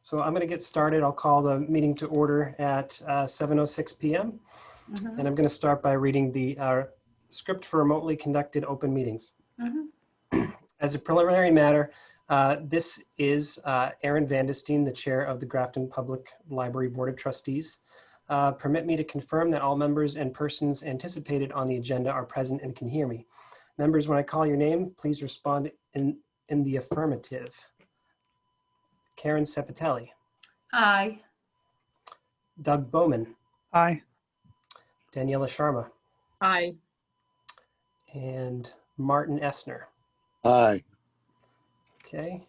So I'm going to get started. I'll call the meeting to order at 7:06 p.m. And I'm going to start by reading the script for remotely conducted open meetings. As a preliminary matter, this is Aaron Vandestein, the chair of the Grafton Public Library Board of Trustees. Permit me to confirm that all members and persons anticipated on the agenda are present and can hear me. Members, when I call your name, please respond in the affirmative. Karen Sepitelli. Aye. Doug Bowman. Aye. Daniela Sharma. Aye. And Martin Essner. Aye. Okay.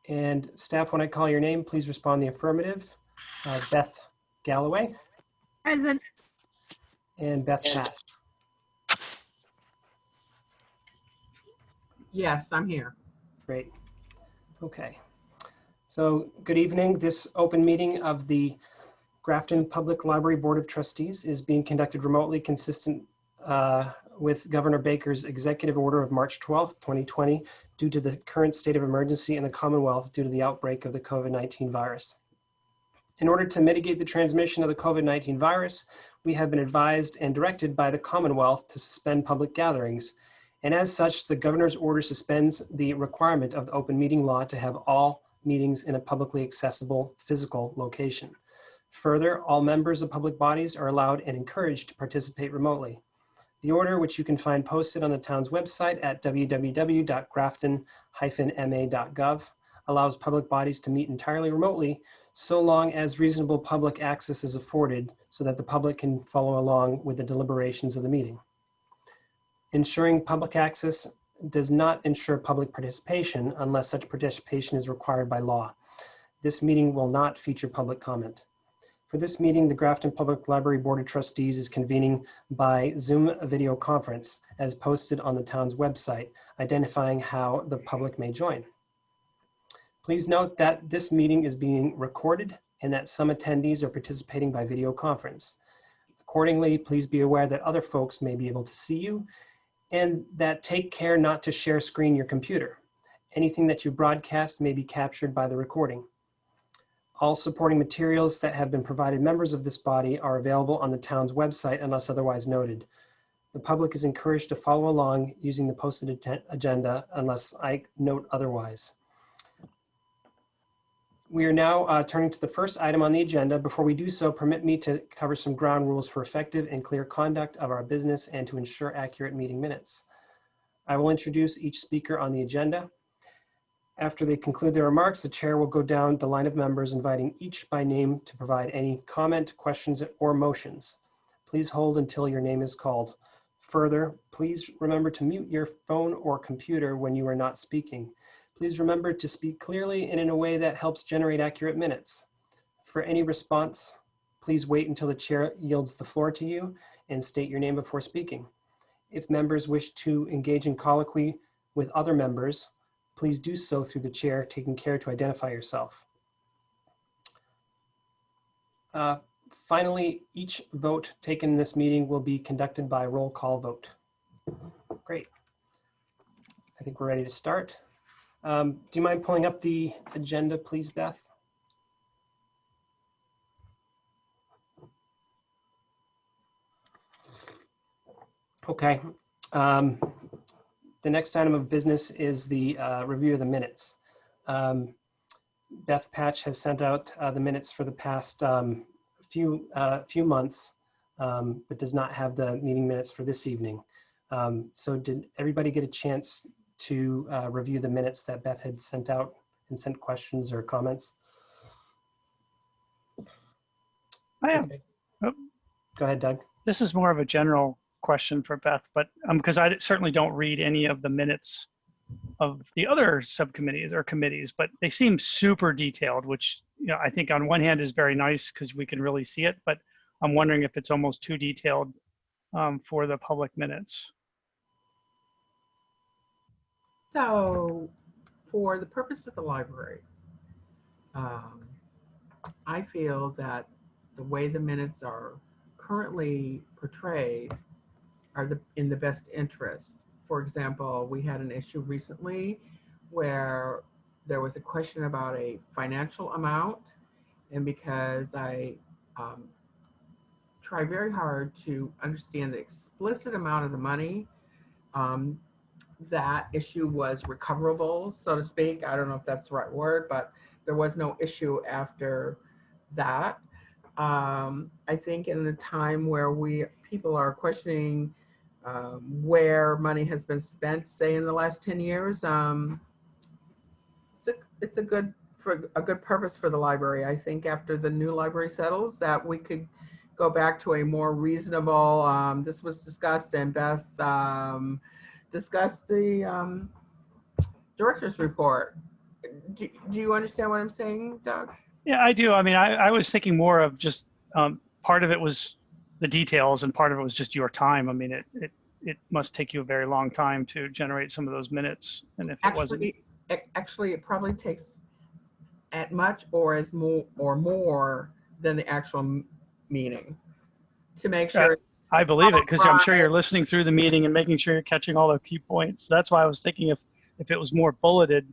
And staff, when I call your name, please respond in the affirmative. Beth Galloway. Present. And Beth Patch. Yes, I'm here. Great. Okay. So good evening. This open meeting of the Grafton Public Library Board of Trustees is being conducted remotely, consistent with Governor Baker's executive order of March 12th, 2020, due to the current state of emergency in the Commonwealth due to the outbreak of the COVID-19 virus. In order to mitigate the transmission of the COVID-19 virus, we have been advised and directed by the Commonwealth to suspend public gatherings. And as such, the governor's order suspends the requirement of the open meeting law to have all meetings in a publicly accessible physical location. Further, all members of public bodies are allowed and encouraged to participate remotely. The order, which you can find posted on the town's website at www.grafton-ma.gov, allows public bodies to meet entirely remotely so long as reasonable public access is afforded so that the public can follow along with the deliberations of the meeting. Ensuring public access does not ensure public participation unless such participation is required by law. This meeting will not feature public comment. For this meeting, the Grafton Public Library Board of Trustees is convening by Zoom video conference as posted on the town's website, identifying how the public may join. Please note that this meeting is being recorded and that some attendees are participating by video conference. Accordingly, please be aware that other folks may be able to see you, and that take care not to share screen your computer. Anything that you broadcast may be captured by the recording. All supporting materials that have been provided members of this body are available on the town's website unless otherwise noted. The public is encouraged to follow along using the posted agenda unless I note otherwise. We are now turning to the first item on the agenda. Before we do so, permit me to cover some ground rules for effective and clear conduct of our business and to ensure accurate meeting minutes. I will introduce each speaker on the agenda. After they conclude their remarks, the chair will go down the line of members, inviting each by name to provide any comment, questions, or motions. Please hold until your name is called. Further, please remember to mute your phone or computer when you are not speaking. Please remember to speak clearly and in a way that helps generate accurate minutes. For any response, please wait until the chair yields the floor to you and state your name before speaking. If members wish to engage in colloquy with other members, please do so through the chair, taking care to identify yourself. Finally, each vote taken in this meeting will be conducted by roll call vote. Great. I think we're ready to start. Do you mind pulling up the agenda, please, Beth? Okay. The next item of business is the review of the minutes. Beth Patch has sent out the minutes for the past few months, but does not have the meeting minutes for this evening. So did everybody get a chance to review the minutes that Beth had sent out and sent questions or comments? I have. Okay. Oh, Go ahead, Doug. this is more of a general question for Beth, but because I certainly don't read any of the minutes of the other subcommittees or committees, but they seem super detailed, which I think on one hand is very nice because we can really see it, but I'm wondering if it's almost too detailed for the public minutes. So for the purpose of the library, I feel that the way the minutes are currently portrayed are in the best interest. For example, we had an issue recently where there was a question about a financial amount, and because I try very hard to understand the explicit amount of the money, um, that issue was recoverable, so to speak. I don't know if that's the right word, but there was no issue after that. I think in a time where people are questioning where money has been spent, say in the last 10 years, it's a good for a good purpose for the library. I think after the new library settles, that we could go back to a more reasonable. This was discussed, and Beth discussed the director's report. Do you understand what I'm saying, Doug? Yeah, I do. I mean, I was thinking more of just part of it was the details and part of it was just your time. I mean, it must take you a very long time to generate some of those minutes. And if it wasn't, Actually, it probably takes as much or as more than the actual meeting to make sure. I believe it, because I'm sure you're listening through the meeting and making sure you're catching all the key points. That's why I was thinking if it was more bulleted,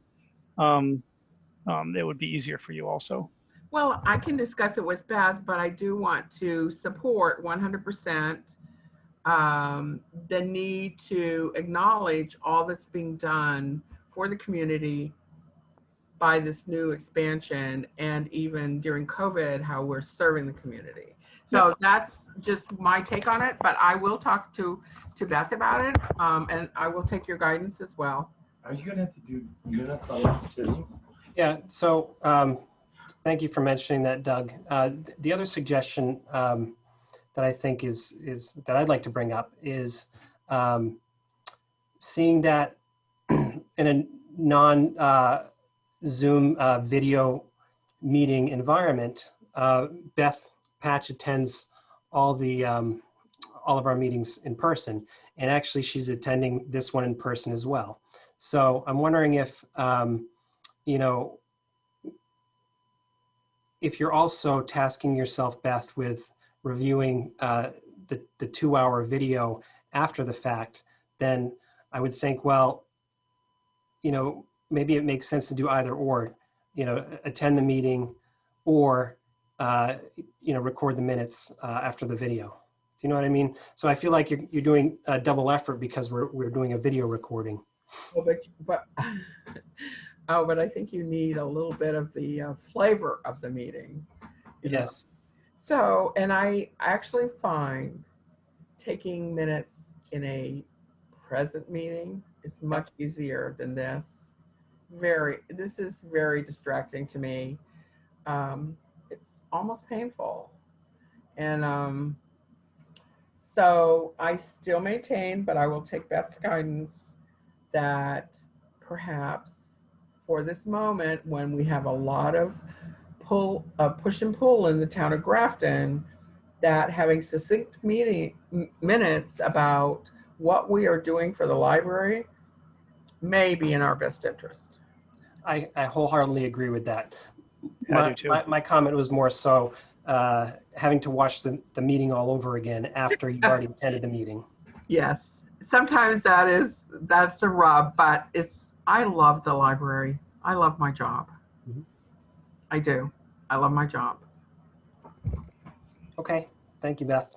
it would be easier for you also. Well, I can discuss it with Beth, but I do want to support 100% the need to acknowledge all that's being done for the community by this new expansion, and even during COVID, how we're serving the community. So that's just my take on it, but I will talk to Beth about it, and I will take your guidance as well. Are you gonna have to do minutes on this too? Yeah, so thank you for mentioning that, Doug. The other suggestion that I think is that I'd like to bring up is seeing that in a non Zoom video meeting environment, Beth Patch attends all of our meetings in person, and actually she's attending this one in person as well. So I'm wondering if you know, if you're also tasking yourself, Beth, with reviewing the 2-hour video after the fact, then I would think, well, you know, maybe it makes sense to do either or, you know, attend the meeting or, you know, record the minutes after the video. Do you know what I mean? So I feel like you're doing a double effort because we're doing a video recording. Oh, but I think you need a little bit of the flavor of the meeting. Yes. So, and I actually find taking minutes in a present meeting is much easier than this. This is very distracting to me. It's almost painful. And so I still maintain, but I will take Beth's guidance that perhaps for this moment, when we have a lot of push and pull in the town of Grafton, that having succinct minutes about what we are doing for the library may be in our best interest. I wholeheartedly agree with that. Yeah, I do too. My comment was more so having to watch the meeting all over again after you've already attended the meeting. Yes, sometimes that's a rub, but I love the library. I love my job. Mm-hmm. I do. I love my job. Okay, thank you, Beth.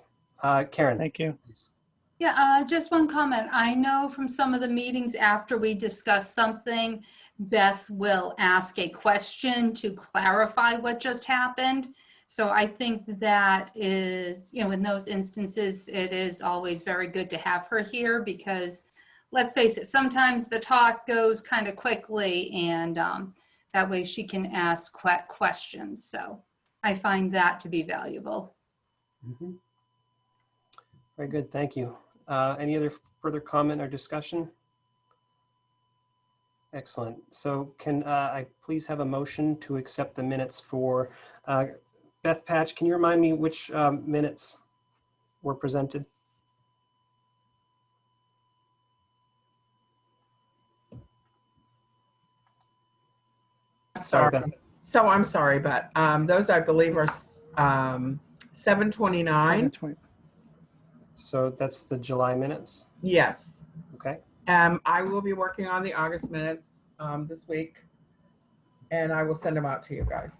Karen. Thank you. Please. Yeah, just one comment. I know from some of the meetings after we discuss something, Beth will ask a question to clarify what just happened. So I think that is, you know, in those instances, it is always very good to have her here because let's face it, sometimes the talk goes kind of quickly and that way she can ask questions. So I find that to be valuable. Mm-hmm. Very good, thank you. Any other further comment or discussion? Excellent. So can I please have a motion to accept the minutes for Beth Patch? Can you remind me which minutes were presented? Sorry, Beth. So I'm sorry, but those I believe are 7/29. So that's the July minutes? Yes. Okay. I will be working on the August minutes this week. and I will send them out to you guys.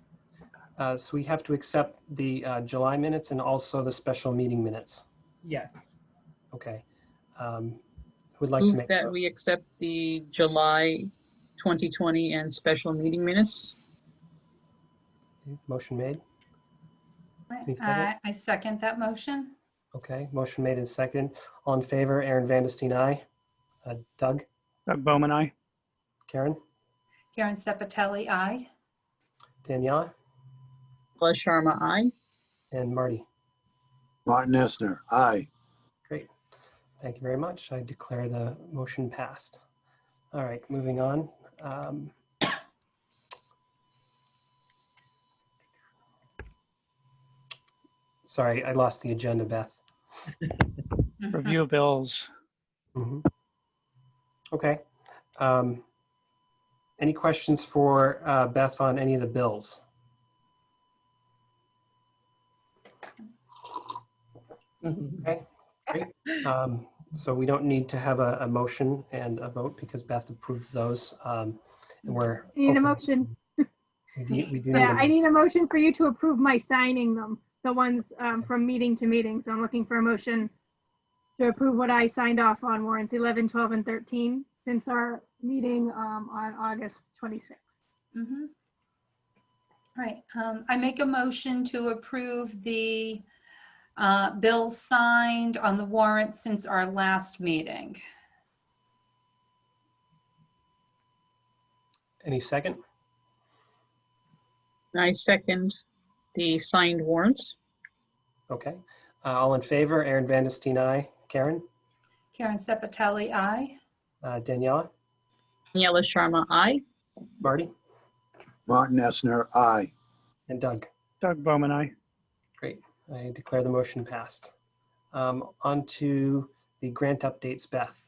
So we have to accept the July minutes and also the special meeting minutes. Yes. Okay. Who would like to Move make that we accept the July 2020 and special meeting minutes. motion made? Any second? I second that motion. Okay, motion made and second. All in favor, Aaron Vandestein, aye. Doug, Doug Bowman, aye. Karen, Karen Sepatelli, aye. Daniela, Les Sharma, aye. and Marty. Martin Essner, aye. Great. Thank you very much. I declare the motion passed. All right, moving on. Sorry, I lost the agenda, Beth. Review of bills. Mhm. Okay. Any questions for Beth on any of the bills? Okay, great. So we don't need to have a motion and a vote because Beth approves those. And we're. I need a open. motion. We do need Yeah, a I need a motion for you to approve my signing them, the ones from meeting to meeting. So I'm looking for a motion to approve what I signed off on warrants 11, 12, and 13 since our meeting on August 26th. Mhm. All right, I make a motion to approve the bills signed on the warrant since our last meeting. Any second? I second the signed warrants. Okay. All in favor, Aaron Vandestein, aye. Karen, Karen Sepatelli, aye. Daniela, Daniela Sharma, aye. Marty, Martin Essner, aye. and Doug. Doug Bowman, aye. Great. I declare the motion passed. On to the grant updates, Beth.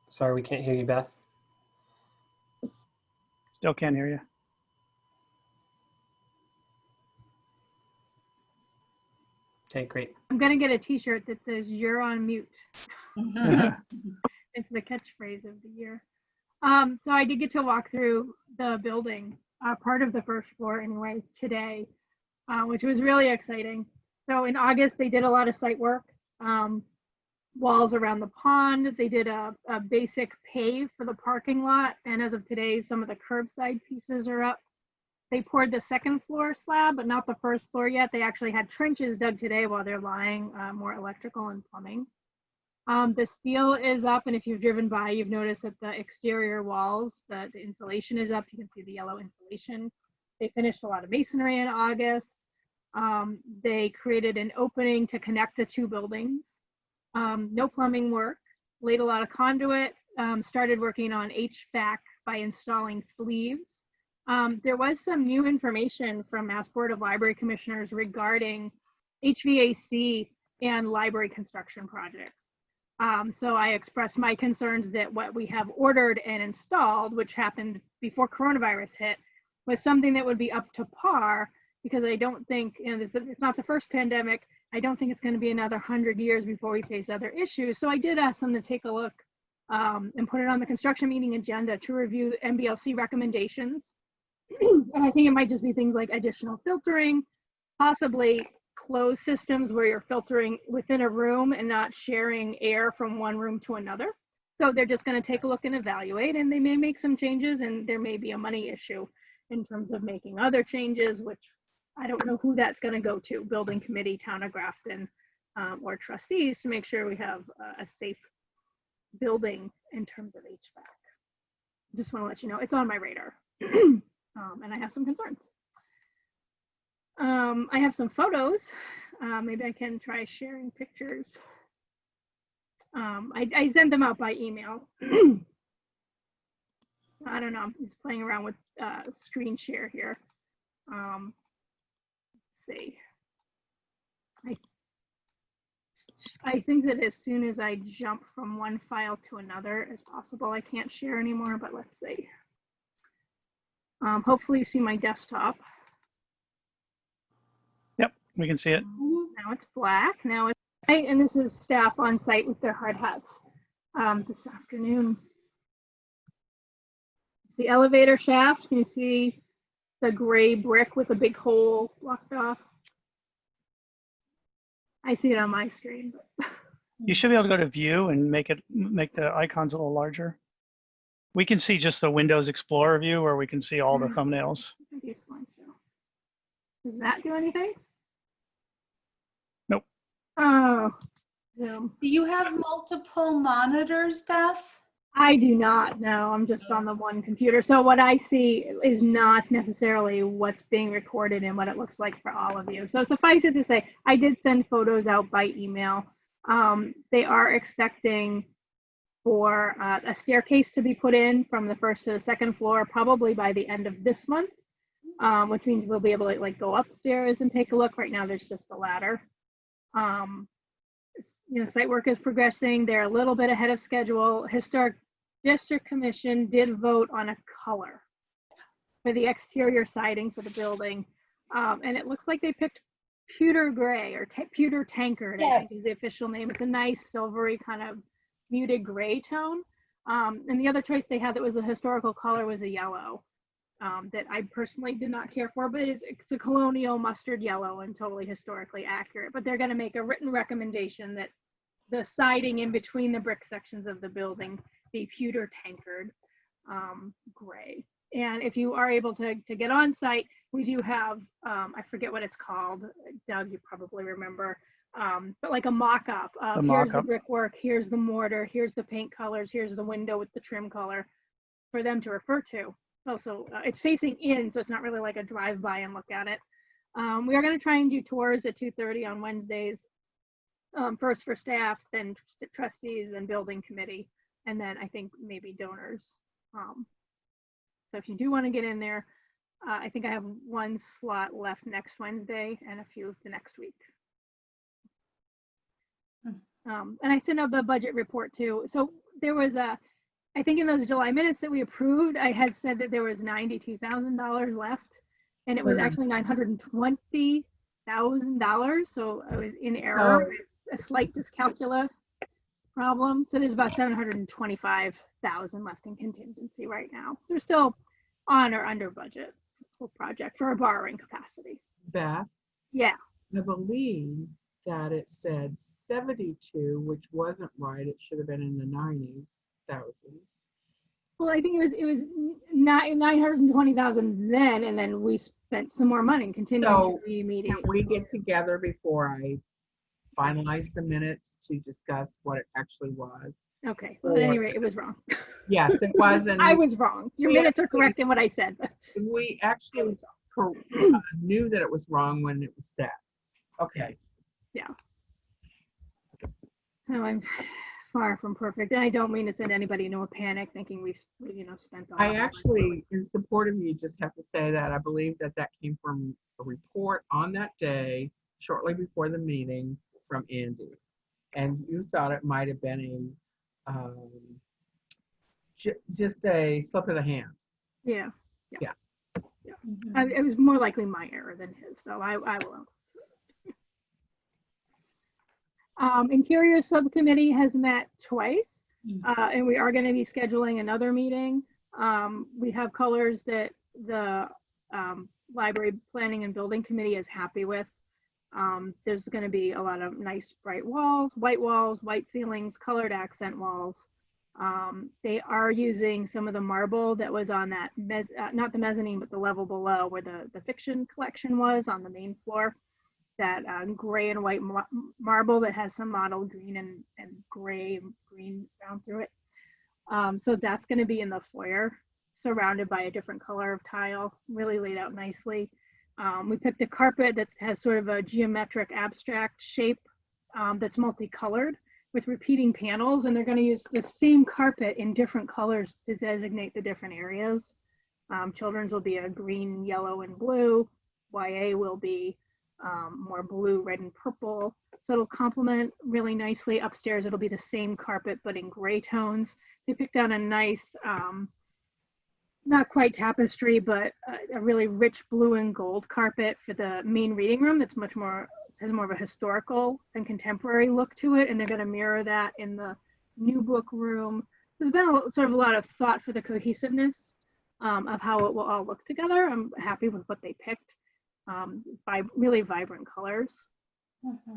Sorry, we can't hear you, Beth. Still can't hear you. Okay, great. I'm gonna get a t-shirt that says "You're on mute." It's the catchphrase of the year. So I did get to walk through the building, part of the first floor anyway, today, which was really exciting. So in August, they did a lot of site work, walls around the pond. They did a basic pave for the parking lot. And as of today, some of the curbside pieces are up. They poured the second floor slab, but not the first floor yet. They actually had trenches dug today while they're lying, more electrical and plumbing. The steel is up, and if you've driven by, you've noticed that the exterior walls, the insulation is up. You can see the yellow insulation. They finished a lot of masonry in August. They created an opening to connect the two buildings. No plumbing work, laid a lot of conduit, started working on HVAC by installing sleeves. There was some new information from Mass Board of Library Commissioners regarding HVAC and library construction projects. So I expressed my concerns that what we have ordered and installed, which happened before coronavirus hit, was something that would be up to par, because I don't think, it's not the first pandemic. I don't think it's going to be another 100 years before we face other issues. So I did ask them to take a look and put it on the construction meeting agenda to review MBLC recommendations. And I think it might just be things like additional filtering, possibly closed systems where you're filtering within a room and not sharing air from one room to another. So they're just going to take a look and evaluate, and they may make some changes, and there may be a money issue in terms of making other changes, which I don't know who that's going to go to, building committee, town of Grafton, or trustees, to make sure we have a safe building in terms of HVAC. Just want to let you know it's on my radar. And I have some concerns. I have some photos. Maybe I can try sharing pictures. I sent them out by email. I don't know, I'm just playing around with screen share here. Let's see. I think that as soon as I jump from one file to another as possible, I can't share anymore, but let's see. Hopefully you see my desktop. Yep, we can see it. Now it's black. Now it's white, and this is staff on site with their hard hats. this afternoon. It's the elevator shaft. Can you see the gray brick with a big hole blocked off? I see it on my screen. But You should be able to go to view and make the icons a little larger. We can see just the Windows Explorer view where we can see all the thumbnails. maybe a slideshow. Does that do anything? Nope. Oh, Zoom. Do you have multiple monitors, Beth? I do not. No, I'm just on the one computer. So what I see is not necessarily what's being recorded and what it looks like for all of you. So suffice it to say, I did send photos out by email. They are expecting for a staircase to be put in from the first to the second floor, probably by the end of this month, which means we'll be able to like go upstairs and take a look. Right now, there's just a ladder. Site work is progressing. They're a little bit ahead of schedule. Historic District Commission did vote on a color for the exterior siding for the building. And it looks like they picked pewter gray or pewter tankard, I think is the official name. It's a nice silvery kind of muted gray tone. And the other choice they had that was a historical color was a yellow that I personally did not care for, but it's a colonial mustard yellow and totally historically accurate. But they're going to make a written recommendation that the siding in between the brick sections of the building be pewter tankard gray. And if you are able to get on site, we do have, I forget what it's called. Doug, you probably remember, but like a mock-up of here's the brickwork, here's the mortar, here's the paint colors, here's the window with the trim color for them to refer to. Also, it's facing in, so it's not really like a drive-by and look at it. We are going to try and do tours at 2:30 on Wednesdays, first for staff, then trustees and building committee, and then I think maybe donors. So if you do want to get in there, I think I have one slot left next Wednesday and a few the next week. And I sent out the budget report too. So there was I think in those July minutes that we approved, I had said that there was $92,000 left, and it was actually $920,000. So I was in error, a slight dyscalculia problem. So there's about $725,000 left in contingency right now. So we're still on or under budget for project for a borrowing capacity. Beth? Yeah. I believe that it said 72, which wasn't right. It should have been in the 90s, thousands. Well, I think it was 920,000 then, and then we spent some more money continuing to remediate. Can we get together before I finalize the minutes to discuss what it actually was? Okay. Well, at any rate, it was wrong. Yes, it was. And I was wrong. Your minutes are correct in what I said. We actually knew that it was wrong when it was said. Okay. Yeah. So I'm far from perfect, and I don't mean to send anybody into a panic thinking we've spent all. I actually, in support of you, just have to say that I believe that came from a report on that day, shortly before the meeting, from Andy, and you thought it might have been just a slip of the hand. Yeah. Mhm. It was more likely my error than his, so I will. Interior subcommittee has met twice, and we are going to be scheduling another meeting. We have colors that the library planning and building committee is happy with. There's going to be a lot of nice bright walls, white ceilings, colored accent walls. They are using some of the marble that was on that, not the mezzanine, but the level below where the fiction collection was on the main floor. That gray and white marble that has some mottled green and gray and green down through it. So that's going to be in the foyer, surrounded by a different color of tile, really laid out nicely. We picked a carpet that has sort of a geometric abstract shape that's multicolored with repeating panels, and they're going to use the same carpet in different colors to designate the different areas. Children's will be a green, yellow, and blue. YA will be more blue, red, and purple. So it'll complement really nicely. Upstairs, it'll be the same carpet, but in gray tones. They picked out a nice, not quite tapestry, but a really rich blue and gold carpet for the main reading room that's has more of a historical and contemporary look to it. And they're going to mirror that in the new book room. There's been sort of a lot of thought for the cohesiveness of how it will all look together. I'm happy with what they picked. By really vibrant colors.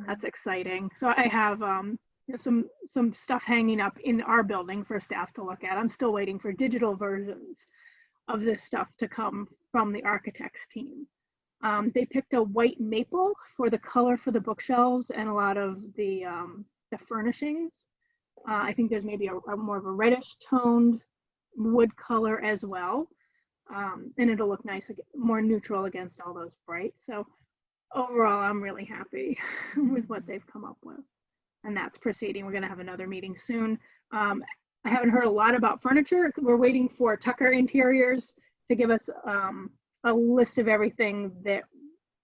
That's exciting. So I have some stuff hanging up in our building for staff to look at. I'm still waiting for digital versions of this stuff to come from the architects team. They picked a white maple for the color for the bookshelves and a lot of the furnishings. I think there's maybe a more of a reddish toned wood color as well. And it'll look nice, more neutral against all those brights. So overall, I'm really happy with what they've come up with. And that's proceeding. We're going to have another meeting soon. I haven't heard a lot about furniture. We're waiting for Tucker Interiors to give us a list of everything that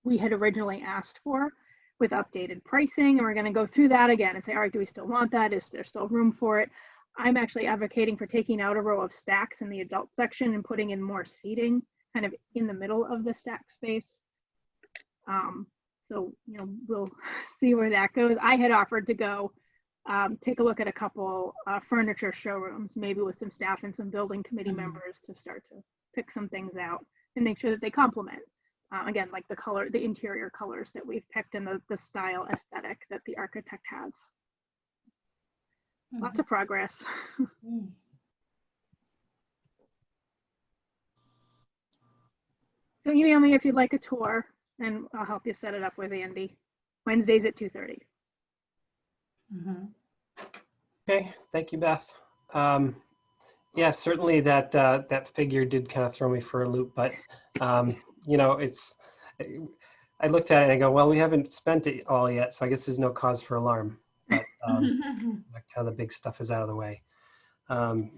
we had originally asked for with updated pricing. And we're going to go through that again and say, all right, do we still want that? Is there still room for it? I'm actually advocating for taking out a row of stacks in the adult section and putting in more seating kind of in the middle of the stack space. So, you know, we'll see where that goes. I had offered to go take a look at a couple furniture showrooms, maybe with some staff and some building committee members to start to pick some things out and make sure that they complement. Again, like the color, the interior colors that we've picked and the style aesthetic that the architect has. Lots of progress. So email me if you'd like a tour and I'll help you set it up with Andy. Wednesdays at 2:30. Okay, thank you, Beth. Yeah, certainly that that figure did kind of throw me for a loop, but you know, I looked at it and I go, well, we haven't spent it all yet, so I guess there's no cause for alarm. But kind of the big stuff is out of the way.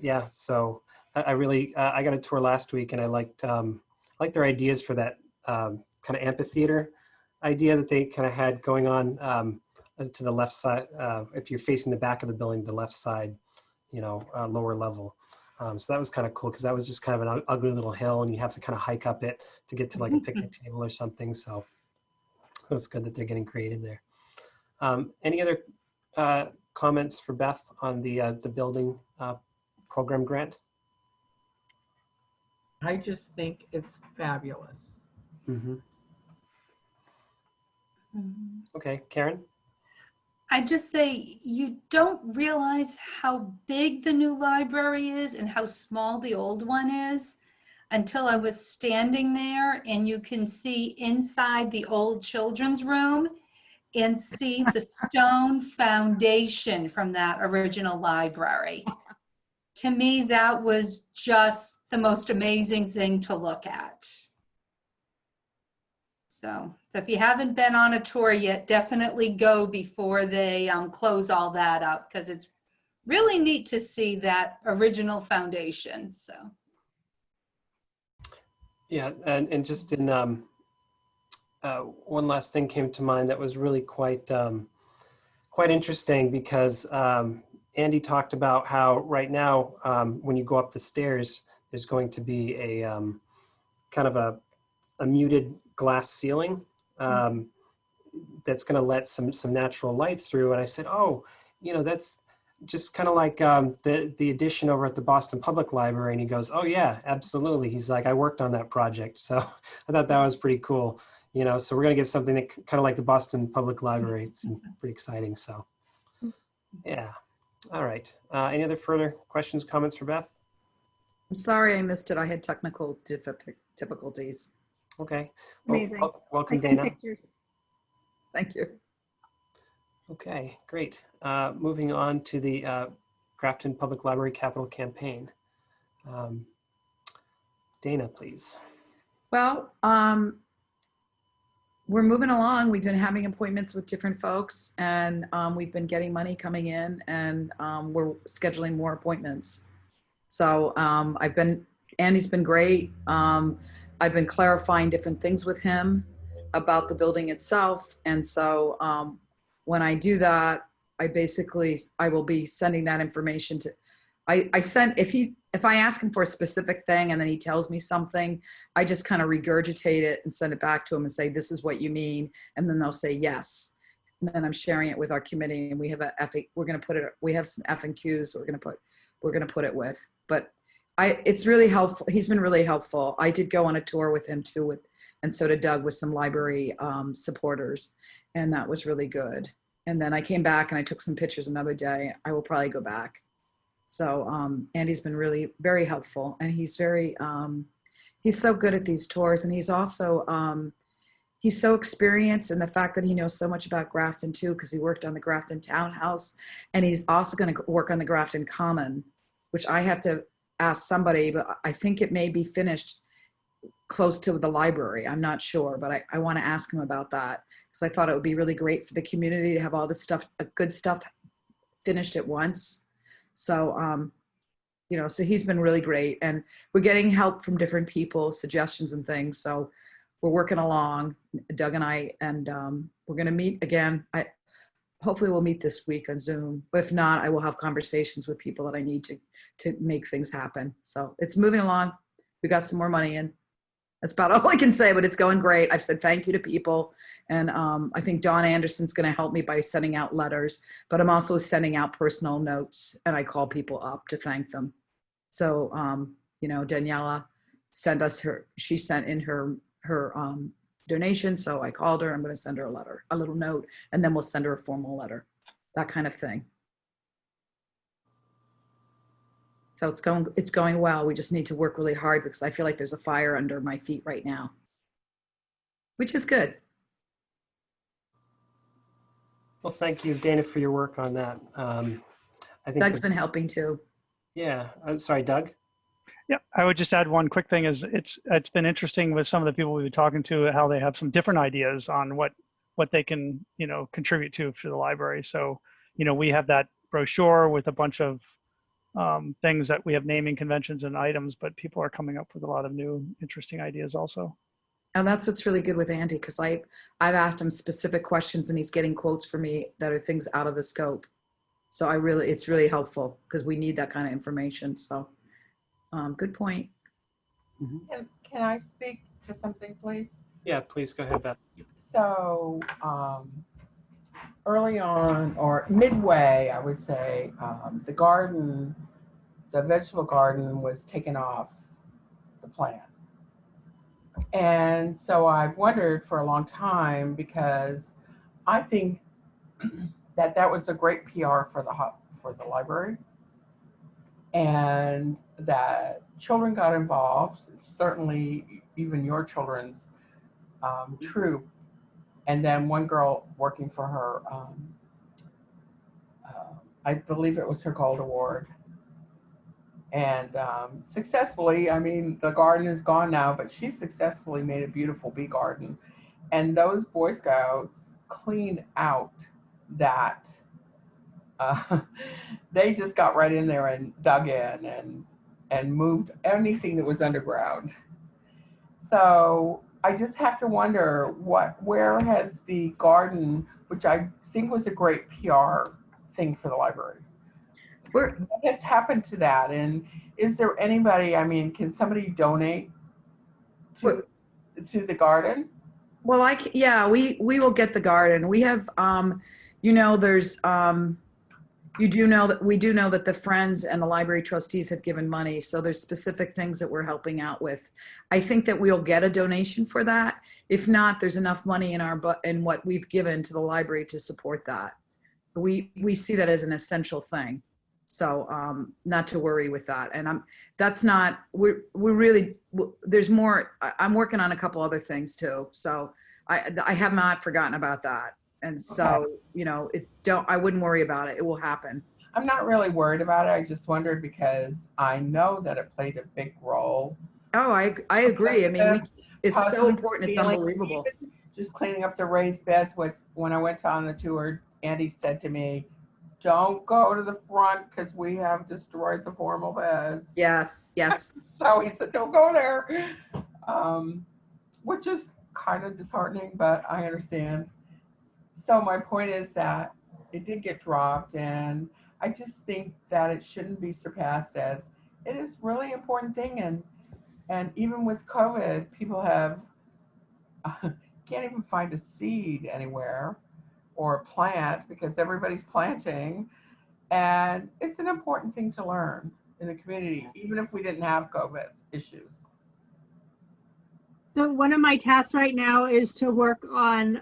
Yeah, so I really I got a tour last week and I liked their ideas for that kind of amphitheater idea that they kind of had going on to the left side. If you're facing the back of the building, the left side, you know, lower level. So that was kind of cool because that was just kind of an ugly little hill and you have to kind of hike up it to get to like a picnic table or something. So it's good that they're getting creative there. Any other comments for Beth on the building program grant? I just think it's fabulous. Okay, Karen? I just say you don't realize how big the new library is and how small the old one is until I was standing there and you can see inside the old children's room and see the stone foundation from that original library. To me, that was just the most amazing thing to look at. So if you haven't been on a tour yet, definitely go before they close all that up because it's really neat to see that original foundation. So. Yeah, and just in one last thing came to mind that was really quite interesting because Andy talked about how right now when you go up the stairs, there's going to be a kind of a muted glass ceiling that's going to let some natural light through. And I said, oh, you know, that's just kind of like the addition over at the Boston Public Library. And he goes, oh yeah, absolutely. He's like, I worked on that project. So I thought that was pretty cool. You know, so we're going to get something that kind of like the Boston Public Library. It's pretty exciting. So yeah. All right. Any other further questions, comments for Beth? I'm sorry I missed it. I had technical difficulties. Okay. Amazing. Well, welcome, Dana. Thank you. Okay, great. Moving on to the Grafton Public Library Capital Campaign. Dana, please. Well, we're moving along. We've been having appointments with different folks and we've been getting money coming in and we're scheduling more appointments. So Andy's been great. I've been clarifying different things with him about the building itself. And so when I do that, I will be sending that information to, if I ask him for a specific thing and then he tells me something, I just kind of regurgitate it and send it back to him and say, this is what you mean. And then they'll say yes. And then I'm sharing it with our committee, and we have we're going to put it, we have some FNQs we're going to put it with, but it's really helpful. He's been really helpful. I did go on a tour with him too, and so did Doug, with some library supporters, and that was really good. And then I came back and I took some pictures another day. I will probably go back. So Andy's been really very helpful, and he's so good at these tours, and he's also he's so experienced in the fact that he knows so much about Grafton too, because he worked on the Grafton Townhouse, and he's also going to work on the Grafton Common, which I have to ask somebody, but I think it may be finished close to the library. I'm not sure, but I want to ask him about that, because I thought it would be really great for the community to have all this stuff, good stuff, finished at once. So, you know, so he's been really great, and we're getting help from different people, suggestions and things. So we're working along, Doug and I, and we're going to meet again. Hopefully we'll meet this week on Zoom. If not, I will have conversations with people that I need to make things happen. So it's moving along. We got some more money in. That's about all I can say, but it's going great. I've said thank you to people. And I think Dawn Anderson's going to help me by sending out letters, but I'm also sending out personal notes, and I call people up to thank them. So, you know, Daniela sent us she sent in her donation. So I called her. I'm going to send her a little note, and then we'll send her a formal letter, that kind of thing. So it's going well. We just need to work really hard, because I feel like there's a fire under my feet right now, which is good. Well, thank you, Dana, for your work on that. I think Doug's been helping too. Yeah, I'm sorry, Doug. Yeah, I would just add one quick thing is it's been interesting with some of the people we've been talking to, how they have some different ideas on what they can, you know, contribute to the library. So, you know, we have that brochure with a bunch of things that we have naming conventions and items, but people are coming up with a lot of new interesting ideas also. And that's what's really good with Andy, because I've asked him specific questions, and he's getting quotes for me that are things out of the scope. So it's really helpful, because we need that kind of information. So good point. Can I speak to something, please? Yeah, please go ahead, Beth. So early on, or midway, I would say, the vegetable garden was taken off the plan. And so I've wondered for a long time, because I think that was a great PR for the library, and that children got involved, certainly even your children's troop. And then one girl working for her, I believe it was her Gold Award. And successfully, I mean, the garden is gone now, but she successfully made a beautiful bee garden. And those Boy Scouts cleaned out that. They just got right in there and dug in and moved anything that was underground. So I just have to wonder where has the garden, which I think was a great PR thing for the library, what has happened to that? And is there anybody, I mean, can somebody donate to the garden? Well, we will get the garden. We have, you know, there's, we do know that the Friends and the library trustees have given money. So there's specific things that we're helping out with. I think that we'll get a donation for that. If not, there's enough money in what we've given to the library to support that. We see that as an essential thing. So not to worry with that. And we're really, there's more. I'm working on a couple other things too. So I have not forgotten about that. And so, you know, I wouldn't worry about it. It will happen. I'm not really worried about it. I just wondered, because I know that it played a big role. Oh, I agree. I mean, it's so important. It's unbelievable. Just cleaning up the raised beds. When I went on the tour, Andy said to me, "Don't go to the front, because we have destroyed the formal beds." Yes, yes. So he said, "Don't go there," which is kind of disheartening, but I understand. So my point is that it did get dropped, and I just think that it shouldn't be surpassed, as it is really important thing. And even with COVID, people have can't even find a seed anywhere. or plant because everybody's planting. And it's an important thing to learn in the community, even if we didn't have COVID issues. So one of my tasks right now is to work on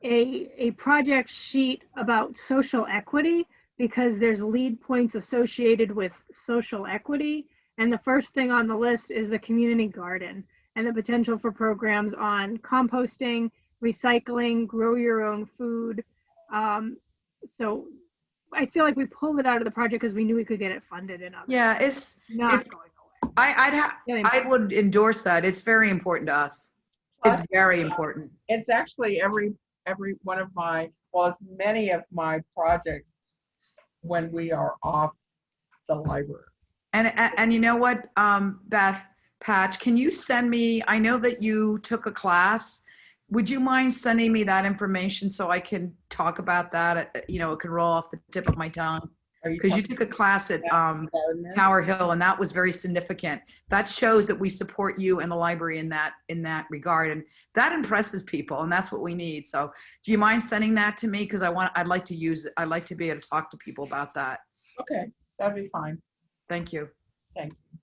a project sheet about social equity, because there's lead points associated with social equity. And the first thing on the list is the community garden and the potential for programs on composting, recycling, grow your own food. So I feel like we pulled it out of the project because we knew we could get it funded in others. Yeah, it's Not if- going away. I would endorse that. It's very important to us. It's very important. It's actually every one of my, well, it's many of my projects when we are off the library. And you know what, Beth, Patch, can you send me, I know that you took a class. Would you mind sending me that information so I can talk about that? You know, it can roll off the tip of my tongue. Because you took a class at Tower Hill, and that was very significant. That shows that we support you and the library in that regard, and that impresses people, and that's what we need. So, do you mind sending that to me? Because I'd like to use it. I'd like to be able to talk to people about that. Okay, that'd be fine. Thank you. Thank you.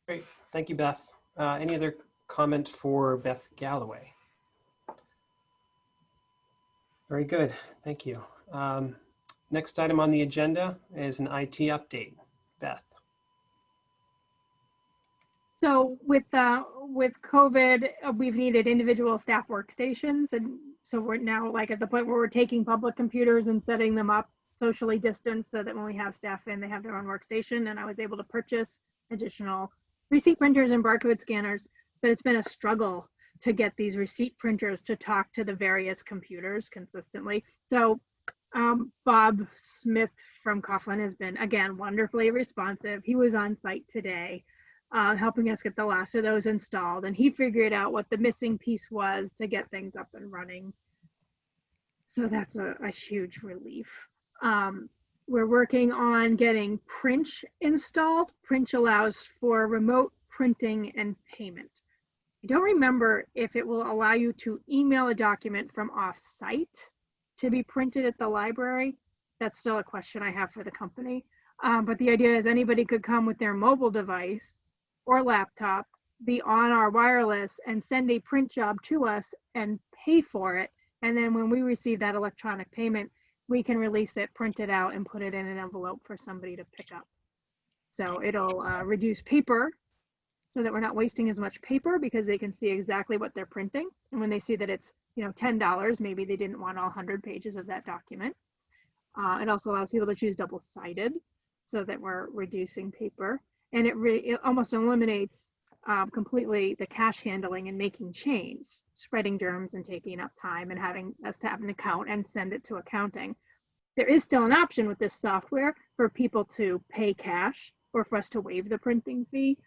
Great, thank you, Beth. Any other comment for Beth Galloway? Very good, thank you. Next item on the agenda is an IT update. Beth. So with COVID, we've needed individual staff workstations, and so we're now like at the point where we're taking public computers and setting them up socially distanced so that when we have staff in, they have their own workstation. And I was able to purchase additional receipt printers and barcode scanners, but it's been a struggle to get these receipt printers to talk to the various computers consistently. So Bob Smith from Coughlin has been, again, wonderfully responsive. He was on site today, helping us get the last of those installed, and he figured out what the missing piece was to get things up and running. So that's a huge relief. We're working on getting Princh installed. Princh allows for remote printing and payment. I don't remember if it will allow you to email a document from off-site to be printed at the library. That's still a question I have for the company. But the idea is anybody could come with their mobile device or laptop, be on our wireless and send a print job to us and pay for it. And then when we receive that electronic payment, we can release it, print it out, and put it in an envelope for somebody to pick up. So it'll reduce paper so that we're not wasting as much paper, because they can see exactly what they're printing. And when they see that it's, you know, $10, maybe they didn't want all 100 pages of that document. It also allows people to choose double-sided so that we're reducing paper. And it almost eliminates completely the cash handling and making change, spreading germs and taking up time and having us to have an account and send it to accounting. There is still an option with this software for people to pay cash or for us to waive the printing fee.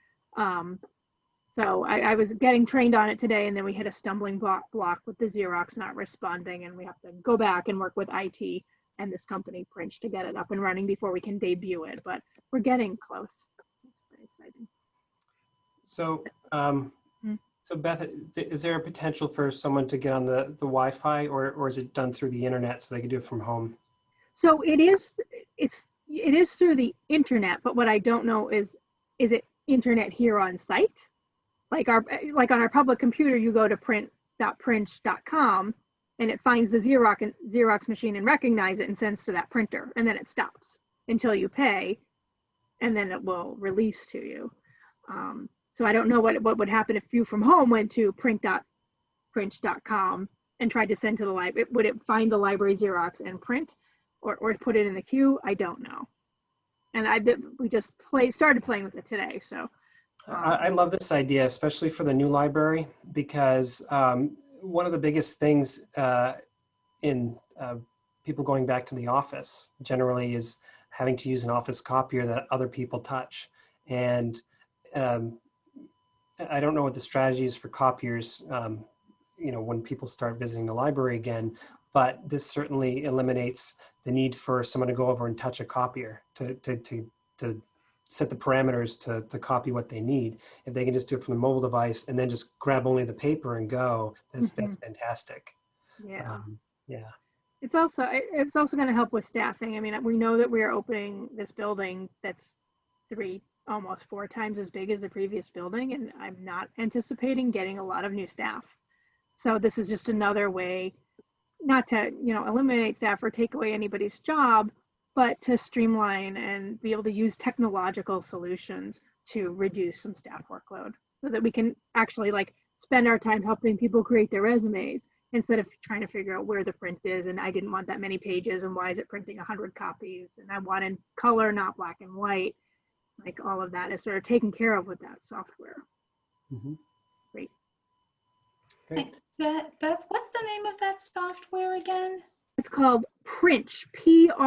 So I was getting trained on it today, and then we hit a stumbling block with the Xerox not responding, and we have to go back and work with IT and this company Princh to get it up and running before we can debut it, but we're getting close. It's pretty exciting. So, so Beth, is there a potential for someone to get on the Wi-Fi, or is it done through the internet so they can do it from home? So it is through the internet, but what I don't know is it internet here on site? Like on our public computer, you go to print.princh.com and it finds the Xerox machine and recognize it and sends to that printer, and then it stops until you pay, and then it will release to you. So I don't know what would happen if you from home went to print.princh.com and tried to send to the library. Would it find the library Xerox and print, or put it in the queue? I don't know. And we just started playing with it today. So I love this idea, especially for the new library, because one of the biggest things in people going back to the office generally is having to use an office copier that other people touch. And I don't know what the strategy is for copiers, you know, when people start visiting the library again, but this certainly eliminates the need for someone to go over and touch a copier to set the parameters to copy what they need. If they can just do it from the mobile device and then just grab only the paper and go, that's fantastic. Yeah. Yeah. It's also going to help with staffing. I mean, we know that we are opening this building that's almost 4 times as big as the previous building, and I'm not anticipating getting a lot of new staff. So this is just another way, not to, eliminate staff or take away anybody's job, but to streamline and be able to use technological solutions to reduce some staff workload so that we can actually spend our time helping people create their resumes instead of trying to figure out where the print is. And I didn't want that many pages, and why is it printing 100 copies? And I wanted color, not black and white. All of that is sort of taken care of with that software. Great. Great. Beth, what's the name of that software again? It's called Princh, Princh.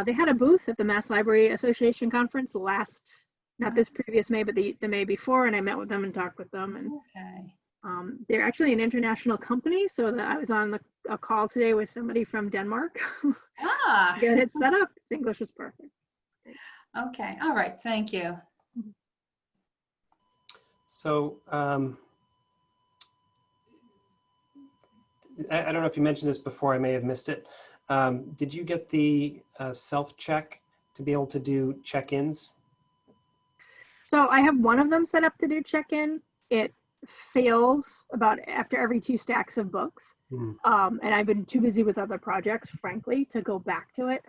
They had a booth at the Mass Library Association conference not this previous May, but the May before, and I met with them and talked with them. And Okay. they're actually an international company, so that I was on a call today with somebody from Denmark. Ah. Get it set up. His English was perfect. Okay. All right. Thank you. So I don't know if you mentioned this before, I may have missed it. Did you get the self-check to be able to do check-ins? So I have one of them set up to do check-in. It fails about after every 2 stacks of books. And I've been too busy with other projects, frankly, to go back to it.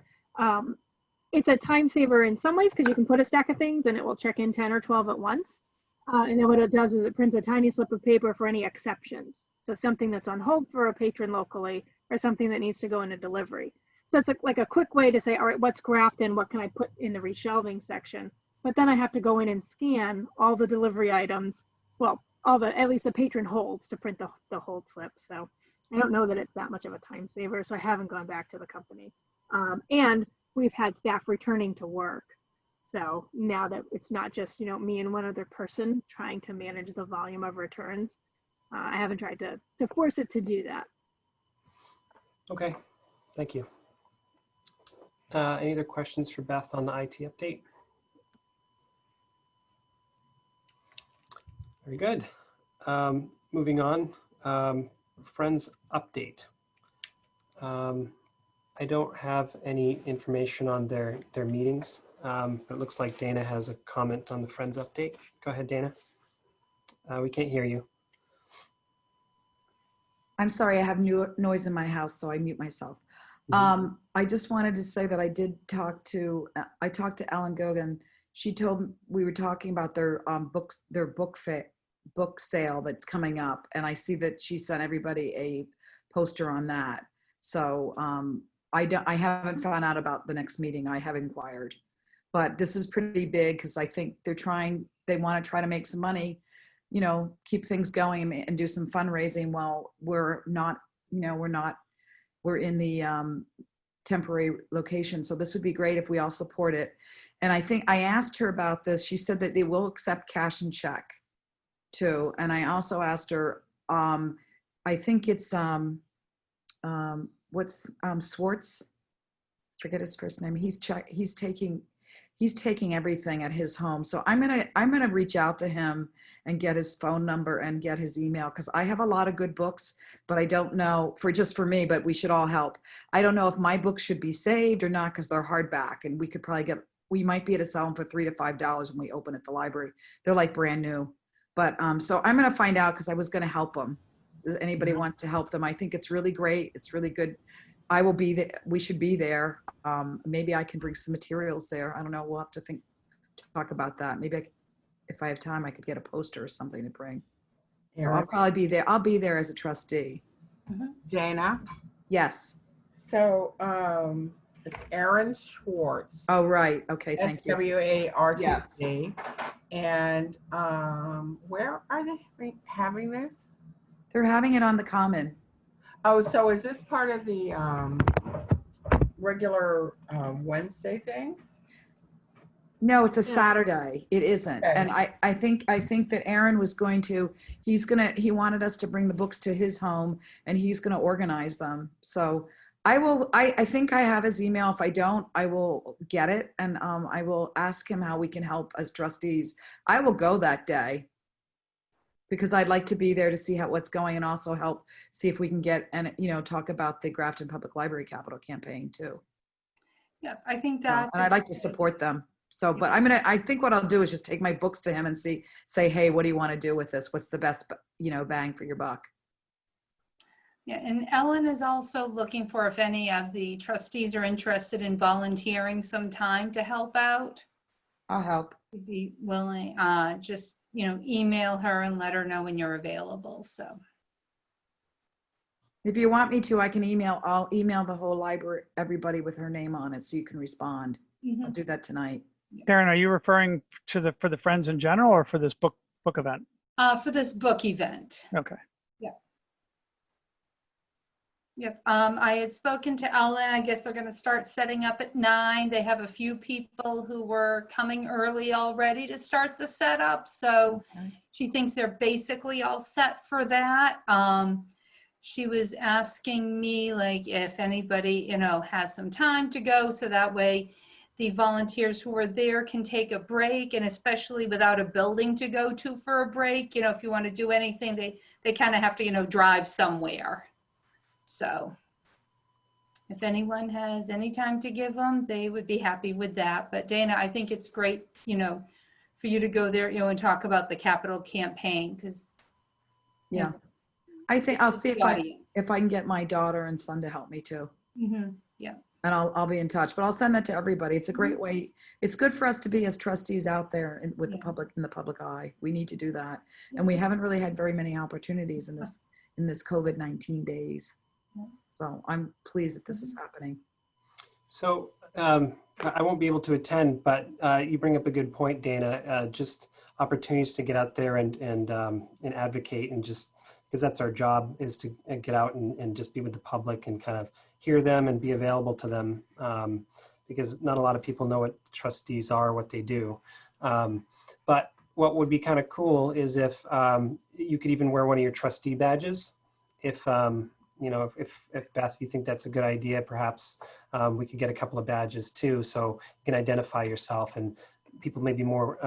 It's a time saver in some ways because you can put a stack of things and it will check in 10 or 12 at once. And then what it does is it prints a tiny slip of paper for any exceptions. So something that's on hold for a patron locally, or something that needs to go into delivery. So it's like a quick way to say, all right, what's Grafton? What can I put in the reshelving section? But then I have to go in and scan all the delivery items. Well, at least the patron holds to print the hold slip. So I don't know that it's that much of a time saver. So I haven't gone back to the company. And we've had staff returning to work. So now that it's not just, me and one other person trying to manage the volume of returns, I haven't tried to force it to do that. Okay, thank you. Any other questions for Beth on the IT update? Very good. Moving on, Friends update. I don't have any information on their meetings. It looks like Dana has a comment on the Friends update. Go ahead, Dana. We can't hear you. I'm sorry, I have noise in my house, so I mute myself. I just wanted to say that I talked to Ellen Gogan. We were talking about their book sale that's coming up, and I see that she sent everybody a poster on that. So I haven't found out about the next meeting. I have inquired, but this is pretty big because I think they want to try to make some money, keep things going and do some fundraising while we're in the temporary location. So this would be great if we all support it. And I think I asked her about this. She said that they will accept cash and check too. And I also asked her, I think it's, Swartz, forget his first name. He's taking everything at his home. So I'm gonna reach out to him and get his phone number and get his email, because I have a lot of good books, but I don't know for me, but we should all help. I don't know if my books should be saved or not, because they're hardback, and we might be able to sell them for $3 to $5 when we open at the library. They're like brand new. But so I'm gonna find out, because I was gonna help them. Does anybody wants to help them? I think it's really great. It's really good. I will be there. We should be there. Maybe I can bring some materials there. I don't know. We'll have to talk about that. Maybe if I have time, I could get a poster or something to bring. So I'll probably be there. I'll be there as a trustee. Jana? Yes. So it's Aaron Schwartz. Oh, right. Okay. Thank you. SWARTZ. Yes. And where are they having this? They're having it on the Common. Oh, so is this part of the regular Wednesday thing? No, it's a Saturday. It isn't. Okay. And I think that Aaron was he wanted us to bring the books to his home, and he's going to organize them. So I think I have his email. If I don't, I will get it and I will ask him how we can help as trustees. I will go that day because I'd like to be there to see what's going and also help see if we can get and talk about the Grafton Public Library Capital campaign too. Yeah, I think And that. I'd like to support them. So, but I think what I'll do is just take my books to him and say, hey, what do you want to do with this? What's the best, bang for your buck? Yeah, and Ellen is also looking for if any of the trustees are interested in volunteering some time to help out. I'll help. Would be willing, just, email her and let her know when you're available, so. If you want me to, I'll email the whole library, everybody with her name on it so you can respond. I'll do that tonight. Karen, are you referring to for the Friends in general or for this book event? For this book event. Okay. Yep, I had spoken to Ellen. I guess they're gonna start setting up at 9. They have a few people who were coming early already to start the setup. So she thinks they're basically all set for that. She was asking me like if anybody, has some time to go so that way the volunteers who are there can take a break, and especially without a building to go to for a break, if you want to do anything, they kind of have to, drive somewhere. So if anyone has any time to give them, they would be happy with that. But Dana, I think it's great, for you to go there, and talk about the capital campaign because. Yeah. I think I'll see if audience. I can get my daughter and son to help me too. Mm-hmm. Yeah. And I'll be in touch, but I'll send that to everybody. It's a great way. It's good for us to be as trustees out there with the public in the public eye. We need to do that. And we haven't really had very many opportunities in this COVID-19 days. So I'm pleased that this is happening. So I won't be able to attend, but you bring up a good point, Dana. Just opportunities to get out there and advocate, and just because that's our job, is to get out and just be with the public and kind of hear them and be available to them, because not a lot of people know what trustees are, what they do. But what would be kind of cool is if you could even wear one of your trustee badges. If if Beth, you think that's a good idea, perhaps we could get a couple of badges too, so you can identify yourself, and people may be more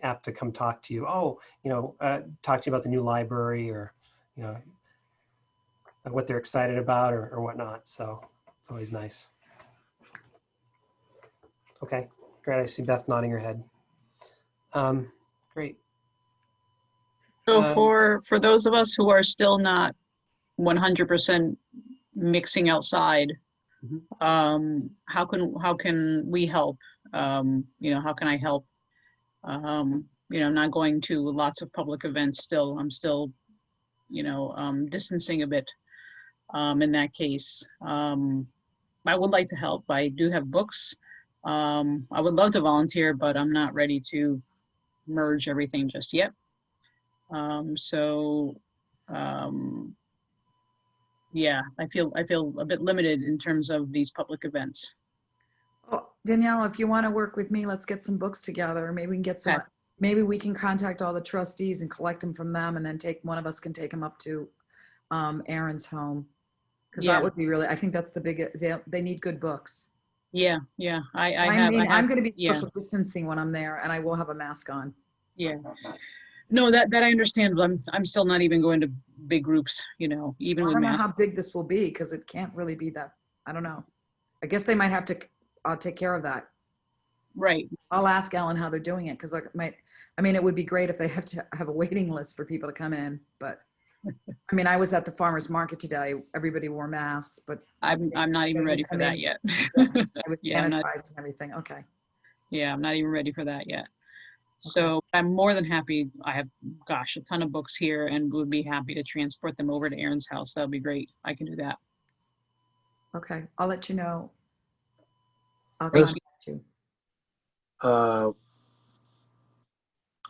apt to come talk to you. Talk to you about the new library, or what they're excited about, or whatnot. So it's always nice. Okay, great. I see Beth nodding her head. Great. So for those of us who are still not 100% mixing outside, how can we help? How can I help? I'm not going to lots of public events still. I'm still, distancing a bit in that case. I would like to help. I do have books. I would love to volunteer, but I'm not ready to merge everything just yet. Yeah, I feel a bit limited in terms of these public events. Well, Danielle, if you want to work with me, let's get some books together. Maybe we can get some. Okay. Maybe we can contact all the trustees and collect them from them, and then one of us can take them up to Aaron's home, because that would be really. I think that's the big. They need good books. Yeah. I'm going to be social distancing when I'm there, and I will have a mask on. Yeah. No, that I understand, but I'm still not even going to big groups, even with masks. I don't know how big this will be, because it can't really be that. I don't know. I guess they might have to. I'll take care of that. Right. I'll ask Ellen how they're doing it, because it would be great if they have to have a waiting list for people to come in. But I was at the farmer's market today. Everybody wore masks, but I'm not even ready for that yet. I was sanitized and everything. Okay. Yeah, I'm not even ready for that yet. So I'm more than happy. I have, a ton of books here, and would be happy to transport them over to Aaron's house. That would be great. I can do that. Okay, I'll let you know. I'll Yes. contact you.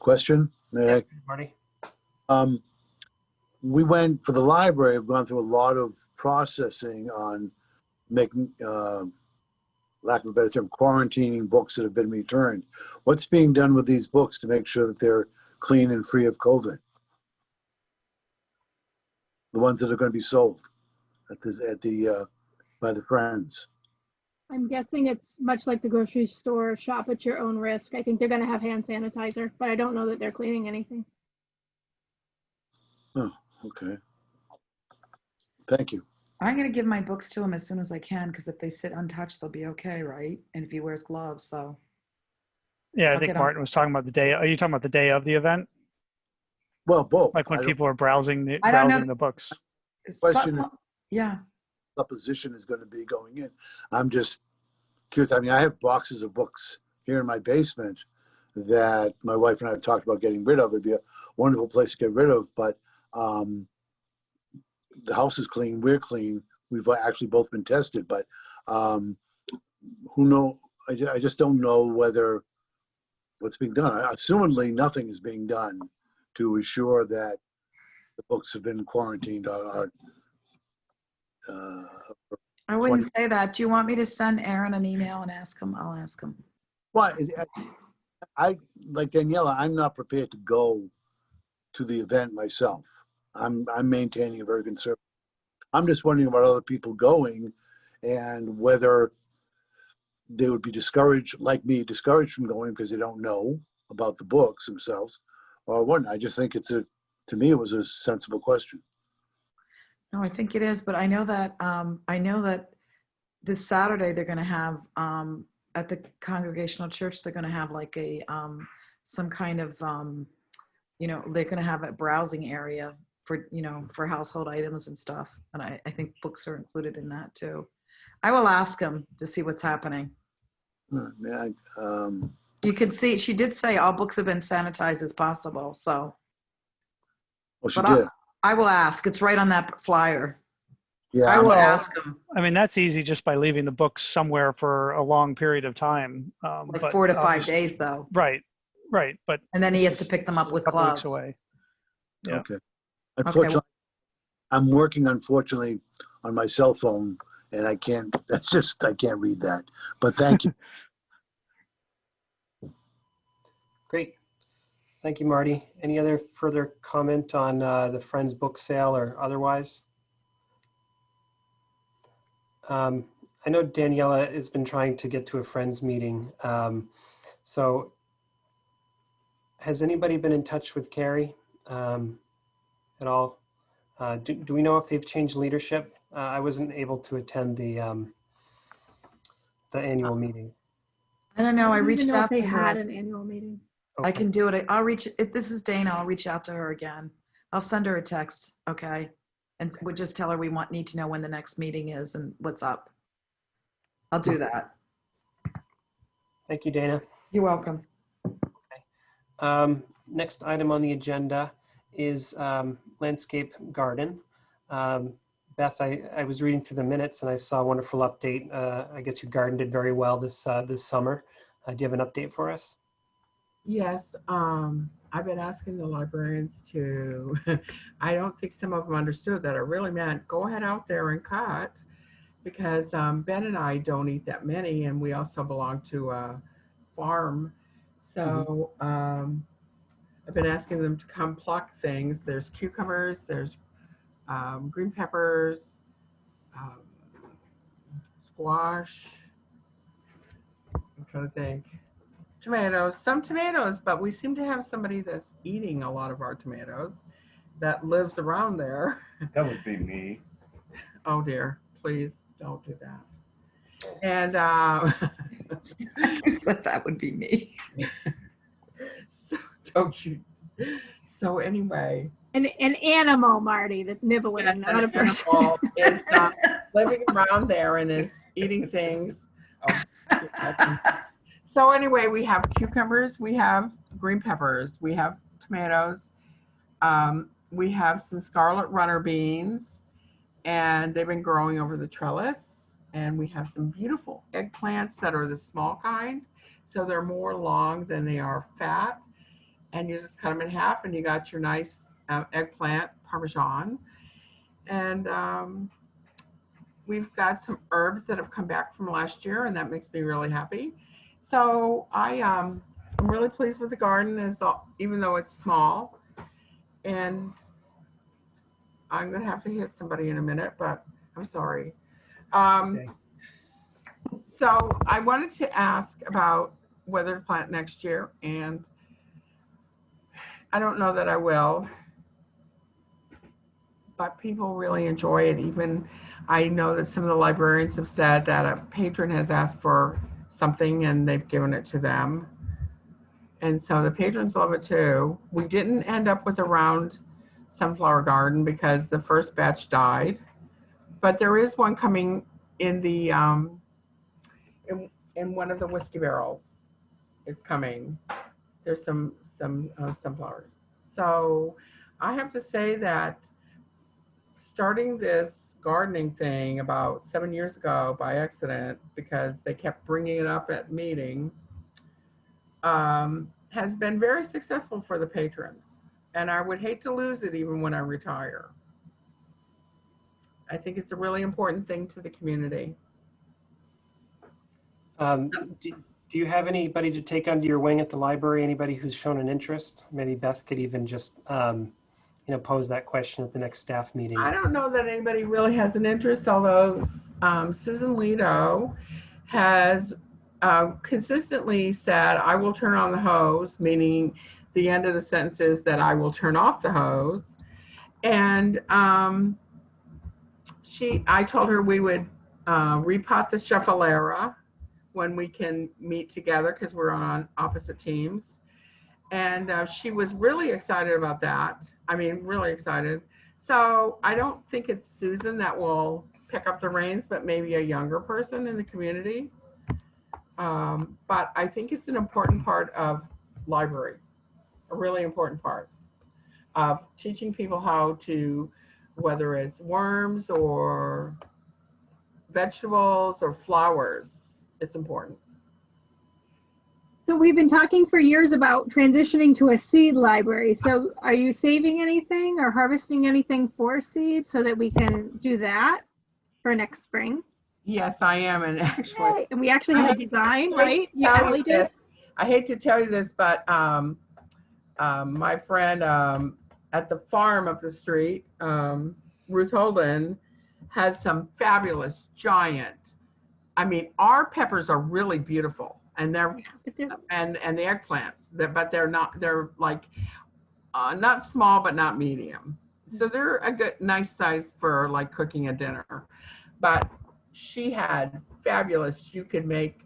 Question, may I? Marty? We went for the library. I've gone through a lot of processing on making, lack of a better term, quarantining books that have been returned. What's being done with these books to make sure that they're clean and free of COVID? The ones that are going to be sold at the by the Friends? I'm guessing it's much like the grocery store, shop at your own risk. I think they're gonna have hand sanitizer, but I don't know that they're cleaning anything. Oh, okay. Thank you. I'm gonna give my books to him as soon as I can, because if they sit untouched, they'll be okay, right? And if he wears gloves, so. Yeah, I I'll think get 'em. Martin was talking about the day. Are you talking about the day of the event? Well, both. Like when I don't people are browsing I don't know. the books? question Some- Yeah, supposition is going to be going in. I'm just curious. I mean, I have boxes of books here in my basement that my wife and I have talked about getting rid of. It'd be a wonderful place to get rid of, but the house is clean. We're clean. We've actually both been tested, but who know? I just don't know whether what's being done. Assumedly, nothing is being done to assure that the books have been quarantined or I wouldn't say that. Do you want me to send Aaron an email and ask him? I'll ask him. well, I like Daniela. I'm not prepared to go to the event myself. I'm maintaining a very conservative. I'm just wondering about other people going, and whether they would be discouraged, like me, discouraged from going because they don't know about the books themselves, or what. I just think to me, it was a sensible question. No, I think it is, but I know that this Saturday they're going to have at the Congregational Church, they're going to have like a some kind of they're going to have a browsing area for for household items and stuff, and I think books are included in that too. I will ask him to see what's happening. Yeah, You can see she did say all books have been sanitized as possible, so. well, she But did. I will ask. It's right on that flyer. Yeah, I will Well, ask him. I mean, that's easy just by leaving the books somewhere for a long period of time. Like But 4 to 5 obviously- days though. Right, but And then he has this to is pick them up with a couple gloves. weeks away. Yeah. Okay. Unfortunately, I'm working unfortunately on my cell phone, and I can't. I can't read that. But thank you. Great. Thank you, Marty. Any other further comment on the Friends book sale or otherwise? I know Daniela has been trying to get to a Friends meeting. So has anybody been in touch with Carrie at all? Do we know if they've changed leadership? I wasn't able to attend the annual meeting. I don't know. I don't reached even know if out they to had her. an annual meeting. I Okay. can do it. I'll reach. If this is Dana, I'll reach out to her again. I'll send her a text. Okay. And we'll just tell her we need to know when the next meeting is and what's up. I'll do that. Thank you, Dana. You're welcome. Next item on the agenda is landscape garden. Beth, I was reading through the minutes and I saw a wonderful update. I guess you gardened it very well this summer. Do you have an update for us? Yes, I've been asking the librarians to, I don't think some of them understood that I really meant go ahead out there and cut, because Ben and I don't eat that many, and we also belong to a farm. So I've been asking them to come pluck things. There's cucumbers, there's green peppers, squash, I'm trying to think. Tomatoes, some tomatoes, but we seem to have somebody that's eating a lot of our tomatoes that lives around there. That would be me. Oh dear, please don't do that. And So that would be me. so don't you? So anyway, An animal, Marty, that's nibbling, yes, not a an person. animal is living around there and is eating things. Oh, so anyway, we have cucumbers, we have green peppers, we have tomatoes, we have some scarlet runner beans, and they've been growing over the trellis. And we have some beautiful eggplants that are the small kind, so they're more long than they are fat. And you just cut them in half, and you got your nice eggplant parmesan. And we've got some herbs that have come back from last year, and that makes me really happy. So I'm really pleased with the garden, even though it's small. And I'm gonna have to hit somebody in a minute, but I'm sorry. Okay. So I wanted to ask about whether to plant next year, and I don't know that I will, but people really enjoy it. Even I know that some of the librarians have said that a patron has asked for something and they've given it to them. And so the patrons love it too. We didn't end up with a round sunflower garden because the first batch died, but there is one coming in the in one of the whiskey barrels. It's coming. There's some sunflowers. So I have to say that starting this gardening thing about 7 years ago by accident, because they kept bringing it up at meeting, has been very successful for the patrons. And I would hate to lose it even when I retire. I think it's a really important thing to the community. Do you have anybody to take under your wing at the library? Anybody who's shown an interest? Maybe Beth could even just, pose that question at the next staff meeting. I don't know that anybody really has an interest, although Susan Lido has consistently said, I will turn on the hose, meaning the end of the sentence is that I will turn off the hose. And I told her we would repot the Scheffalera when we can meet together because we're on opposite teams. And she was really excited about that. I mean, really excited. So I don't think it's Susan that will pick up the reins, but maybe a younger person in the community. But I think it's an important part of library, a really important part of teaching people how to, whether it's worms or vegetables or flowers, it's important. So we've been talking for years about transitioning to a seed library. So are you saving anything or harvesting anything for seed so that we can do that for next spring? Yes, I am. And actually, Yay. And we actually have a design, right? Yeah, Allie did. I hate to tell you this, but my friend at the farm up the street, Ruth Holden, had some fabulous giant. I mean, our peppers are really beautiful, and they're and the eggplants, but they're not. They're like not small, but not medium. So they're a good, nice size for like cooking a dinner. But she had fabulous. You could make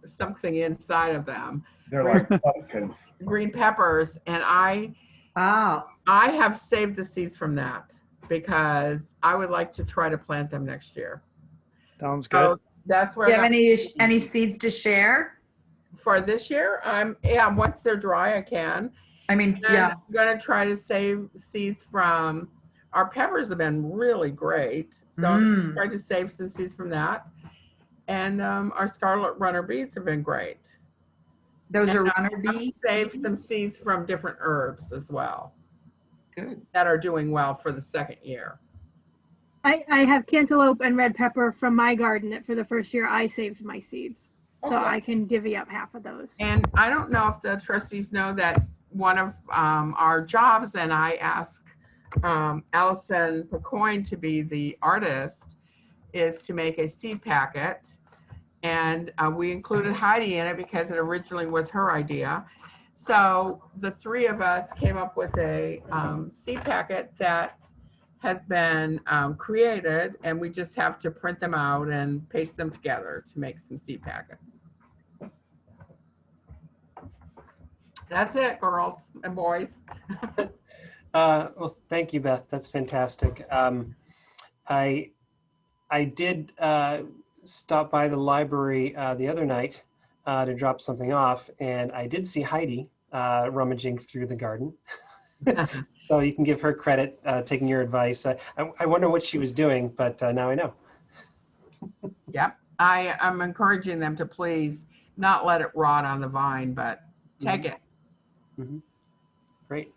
something inside of them. They're like pumpkins. Green peppers, and I have saved the seeds from that because I would like to try to plant them next year. Sounds So good. that's where Do you have any seeds to share? for this year. Once they're dry, I can. I mean, And yeah. I'm gonna try to save seeds from our peppers have been really great. So I'm trying to save some seeds from that. And our scarlet runner beets have been great. Those And are I'm runner gonna beets. save some seeds from different herbs as well Good. that are doing well for the second year. I have cantaloupe and red pepper from my garden that for the first year I saved my seeds. So Okay. I can divvy up half of those. And I don't know if the trustees know that one of our jobs, and I asked Allison Pecoin to be the artist, is to make a seed packet. And we included Heidi in it because it originally was her idea. So the three of us came up with a seed packet that has been created, and we just have to print them out and paste them together to make some seed packets. That's it, girls and boys. Well, thank you, Beth. That's fantastic. I did stop by the library the other night to drop something off, and I did see Heidi rummaging through the garden. So you can give her credit taking your advice. I wonder what she was doing, but now I know. Yep. I'm encouraging them to please not let it rot on the vine, but take it. Mm-hmm. Great.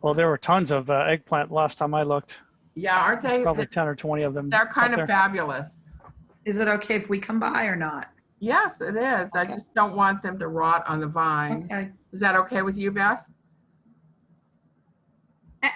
Well, there were tons of eggplant last time I looked. Yeah, aren't they? Probably 10 or 20 of them. They're kind up of there. fabulous. Is it okay if we come by or not? Yes, it is. I Okay. just don't want them to rot on the vine. Okay. Is that okay with you, Beth?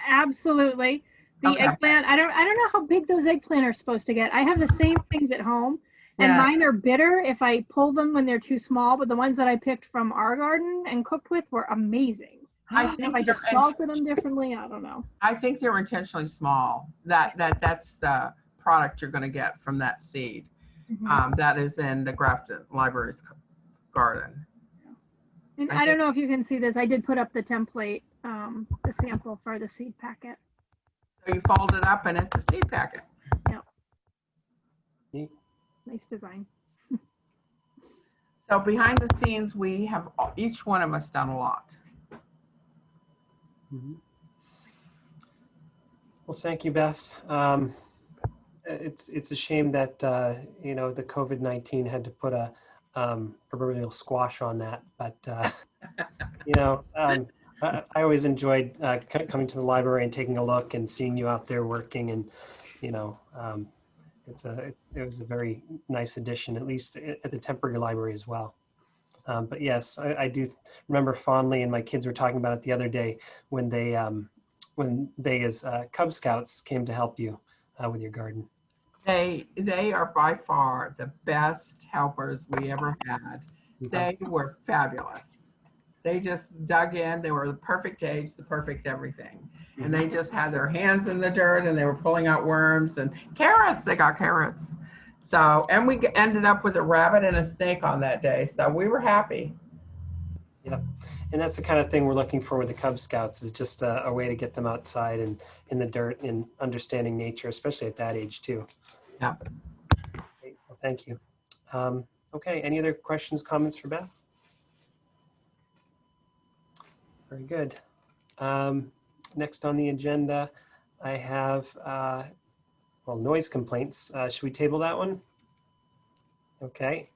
Absolutely. The Okay. eggplant, I don't know how big those eggplant are supposed to get. I have the same things at home, and Yeah. mine are bitter if I pull them when they're too small, but the ones that I picked from our garden and cooked with were amazing. I And if think I just they're salted them differently, I don't know. I think they're intentionally small. That's the product you're going to get from that seed. Mhm. That is in the Grafton Library's garden. And I I don't think- know if you can see this. I did put up the template, the sample for the seed packet. So you fold it up and it's a seed packet. Nice design. So behind the scenes, we have each one of us done a lot. Mhm. Well, thank you, Beth. It's a shame that the COVID-19 had to put a proverbial squash on that, but I always enjoyed coming to the library and taking a look and seeing you out there working, and it was a very nice addition, at least at the temporary library as well. But yes, I do remember fondly, and my kids were talking about it the other day when they as Cub Scouts came to help you with your garden. They are by far the best helpers we ever had. They were fabulous. They just dug in. They were the perfect age, the perfect everything. And they just had their hands in the dirt and they were pulling out worms and carrots. They got carrots. So, and we ended up with a rabbit and a snake on that day. So we were happy. Yep. And that's the kind of thing we're looking for with the Cub Scouts, is just a way to get them outside and in the dirt and understanding nature, especially at that age too. Yeah. Great. Well, thank you. Okay, any other questions, comments for Beth? Very good. Next on the agenda, I have, noise complaints. Should we table that one? Okay.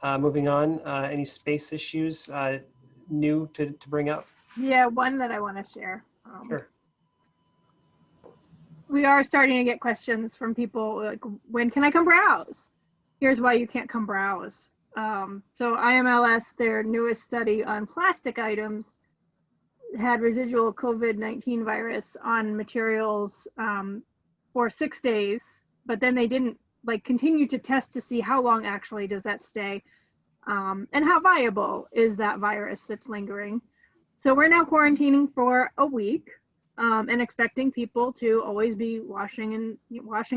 Moving on, any space issues new to bring up? Yeah, one that I want to share. Sure. We are starting to get questions from people like, when can I come browse? Here's why you can't come browse. So IMLS, their newest study on plastic items, had residual COVID-19 virus on materials for 6 days, but then they didn't continue to test to see how long actually does that stay, and how viable is that virus that's lingering. So we're now quarantining for a week, and expecting people to always be washing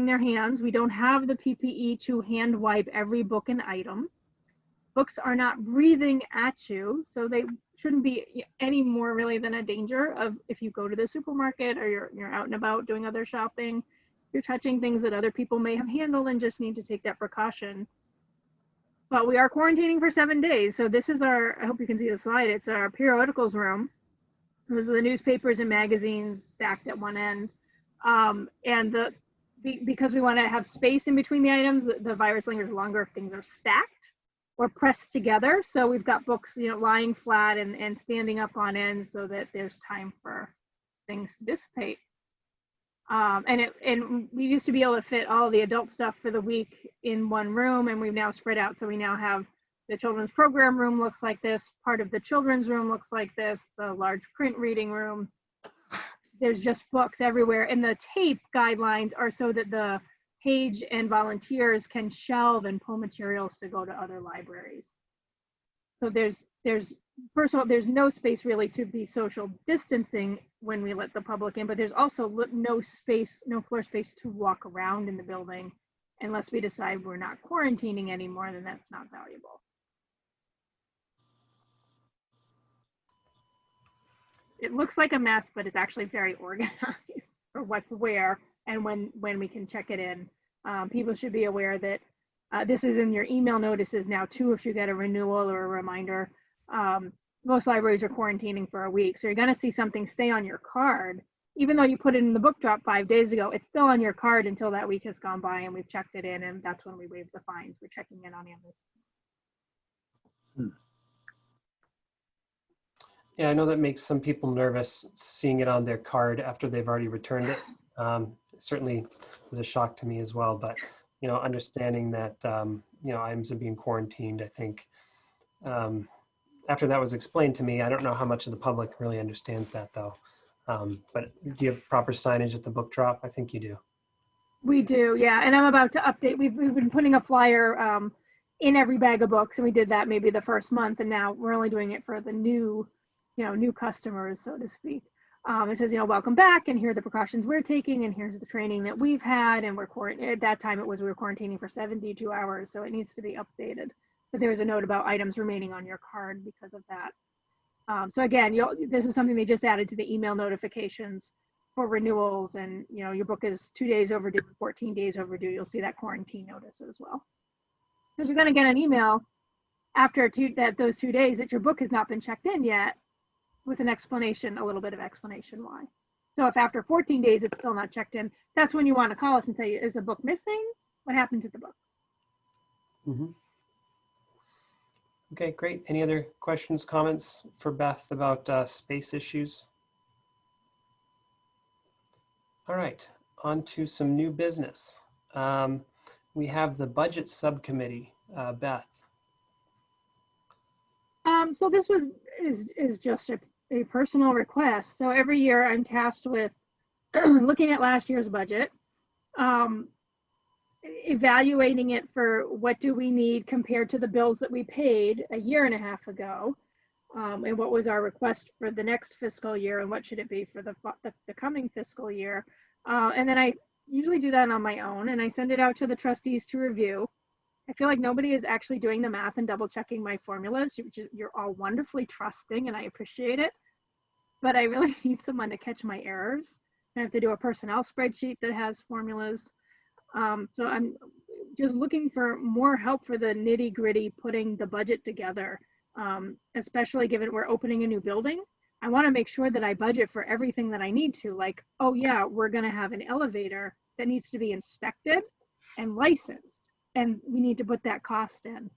their hands. We don't have the PPE to hand wipe every book and item. Books are not breathing at you, so they shouldn't be any more really than a danger of, if you go to the supermarket or you're out and about doing other shopping, you're touching things that other people may have handled and just need to take that precaution. But we are quarantining for 7 days. So this is I hope you can see the slide. It's our periodicals room. Those are the newspapers and magazines stacked at one end. And because we want to have space in between the items, the virus lingers longer if things are stacked or pressed together. So we've got books, lying flat and standing up on ends so that there's time for things to dissipate. And we used to be able to fit all of the adult stuff for the week in one room, and we've now spread out. So we now have the children's program room looks like this. Part of the children's room looks like this. The large print reading room. There's just books everywhere. And the tape guidelines are so that the page and volunteers can shelve and pull materials to go to other libraries. So there's first of all, there's no space really to be social distancing when we let the public in, but there's also no floor space to walk around in the building unless we decide we're not quarantining anymore, then that's not valuable. It looks like a mess, but it's actually very organized for what's where and when we can check it in. People should be aware that this is in your email notices now too, if you get a renewal or a reminder. Most libraries are quarantining for a week. So you're gonna see something stay on your card. Even though you put it in the book drop 5 days ago, it's still on your card until that week has gone by and we've checked it in, and that's when we waive the fines. We're checking in on Amazon. Yeah, I know that makes some people nervous, seeing it on their card after they've already returned it. Certainly was a shock to me as well, but understanding that items are being quarantined, I think after that was explained to me, I don't know how much of the public really understands that though. But do you have proper signage at the book drop? I think you do. We do, yeah. And I'm about to update. We've been putting a flyer in every bag of books, and we did that maybe the first month, and now we're only doing it for the new, new customers, so to speak. It says, welcome back, and here are the precautions we're taking, and here's the training that we've had, and at that time we were quarantining for 72 hours, so it needs to be updated. But there's a note about items remaining on your card because of that. So again, this is something they just added to the email notifications for renewals, and your book is 2 days overdue, 14 days overdue. You'll see that quarantine notice as well. Because you're going to get an email after those 2 days that your book has not been checked in yet, with an explanation, a little bit of explanation why. So if after 14 days it's still not checked in, that's when you want to call us and say, is a book missing? What happened to the book? Mm-hmm. Okay, great. Any other questions, comments for Beth about space issues? All right, on to some new business. We have the budget subcommittee. Beth. So this is just a personal request. So every year I'm tasked with looking at last year's budget, evaluating it for what do we need compared to the bills that we paid a year and a half ago, and what was our request for the next fiscal year, and what should it be for the coming fiscal year. And then I usually do that on my own, and I send it out to the trustees to review. I feel like nobody is actually doing the math and double checking my formulas. You're all wonderfully trusting, and I appreciate it. But I really need someone to catch my errors. I have to do a personnel spreadsheet that has formulas. So I'm just looking for more help for the nitty gritty putting the budget together, especially given we're opening a new building. I want to make sure that I budget for everything that I need to, like, oh yeah, we're going to have an elevator that needs to be inspected and licensed, and we need to put that cost in.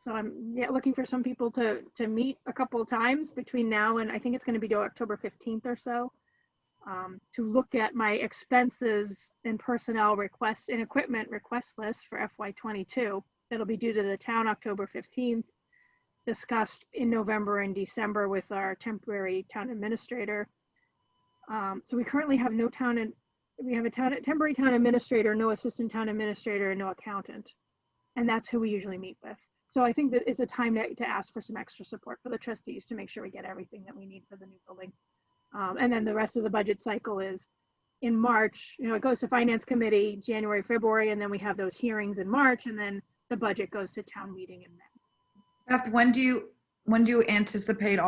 So I'm looking for some people to meet a couple of times between now and I think it's going to be to October 15th or so, to look at my expenses and personnel requests and equipment request list for FY22. That'll be due to the town October 15th, discussed in November and December with our temporary town administrator. So we currently have we have a temporary town administrator, no assistant town administrator, and no accountant. And that's who we usually meet with. So I think that it's a time to ask for some extra support for the trustees to make sure we get everything that we need for the new building. And then the rest of the budget cycle is in March. It goes to finance committee January, February, and then we have those hearings in March, and then the budget goes to town meeting in May. Beth, when do you anticipate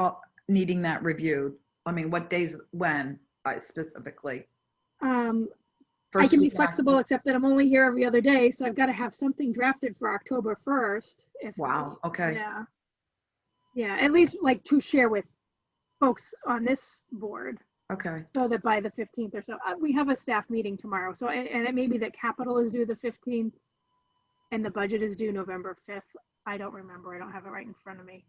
needing that reviewed? I mean, what days, when specifically? I can be flexible, except that I'm only here every other day, so I've got to have something drafted for October 1st. Wow, okay. Yeah, at least like to share with folks on this board. Okay. So that by the 15th or so, we have a staff meeting tomorrow. So, and it may be that capital is due the 15th and the budget is due November 5th. I don't remember. I don't have it right in front of me.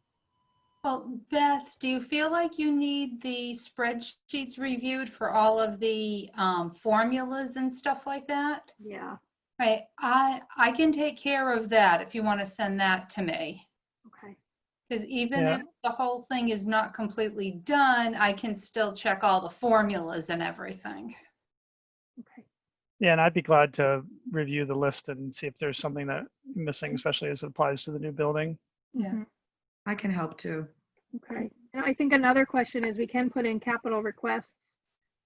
Well, Beth, do you feel like you need the spreadsheets reviewed for all of the formulas and stuff like that? Yeah. Right. I can take care of that if you want to send that to me. Okay. Because even if the whole thing is not completely done, I can still check all the formulas and everything. Okay. Yeah, and I'd be glad to review the list and see if there's something that missing, especially as it applies to the new building. Yeah. I can help too. Okay. And I think another question is we can put in capital requests.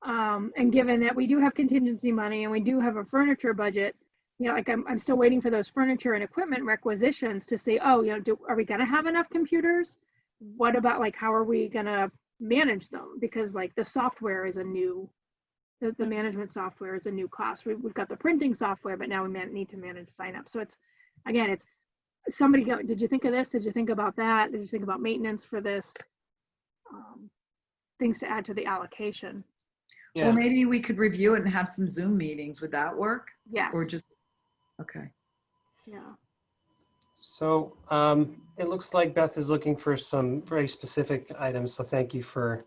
And given that we do have contingency money and we do have a furniture budget, like I'm still waiting for those furniture and equipment requisitions to say, oh, are we going to have enough computers? What about how are we going to manage them? Because the software is a new, the management software is a new cost. We've got the printing software, but now we need to manage sign up. So it's somebody go, did you think of this? Did you think about that? Did you think about maintenance for this? Things to add to the allocation. Yeah. Well, maybe we could review it and have some Zoom meetings. Would that work? Yes. Or just, okay. Yeah. So it looks like Beth is looking for some very specific items. So thank you for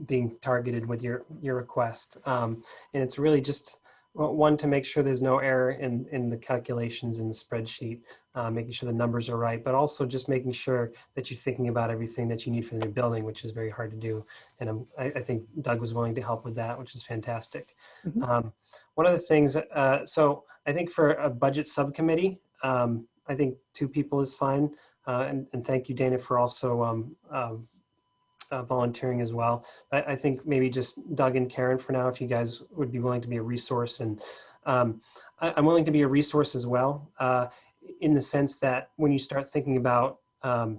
being targeted with your request. And it's really just Well, one, to make sure there's no error in the calculations in the spreadsheet, making sure the numbers are right, but also just making sure that you're thinking about everything that you need for the new building, which is very hard to do. And I think Doug was willing to help with that, which is fantastic. Mhm. One of the things, so I think for a budget subcommittee, I think 2 people is fine. And thank you, Dana, for also volunteering as well. I think maybe just Doug and Karen for now, if you guys would be willing to be a resource. And I'm willing to be a resource as well, in the sense that when you start thinking about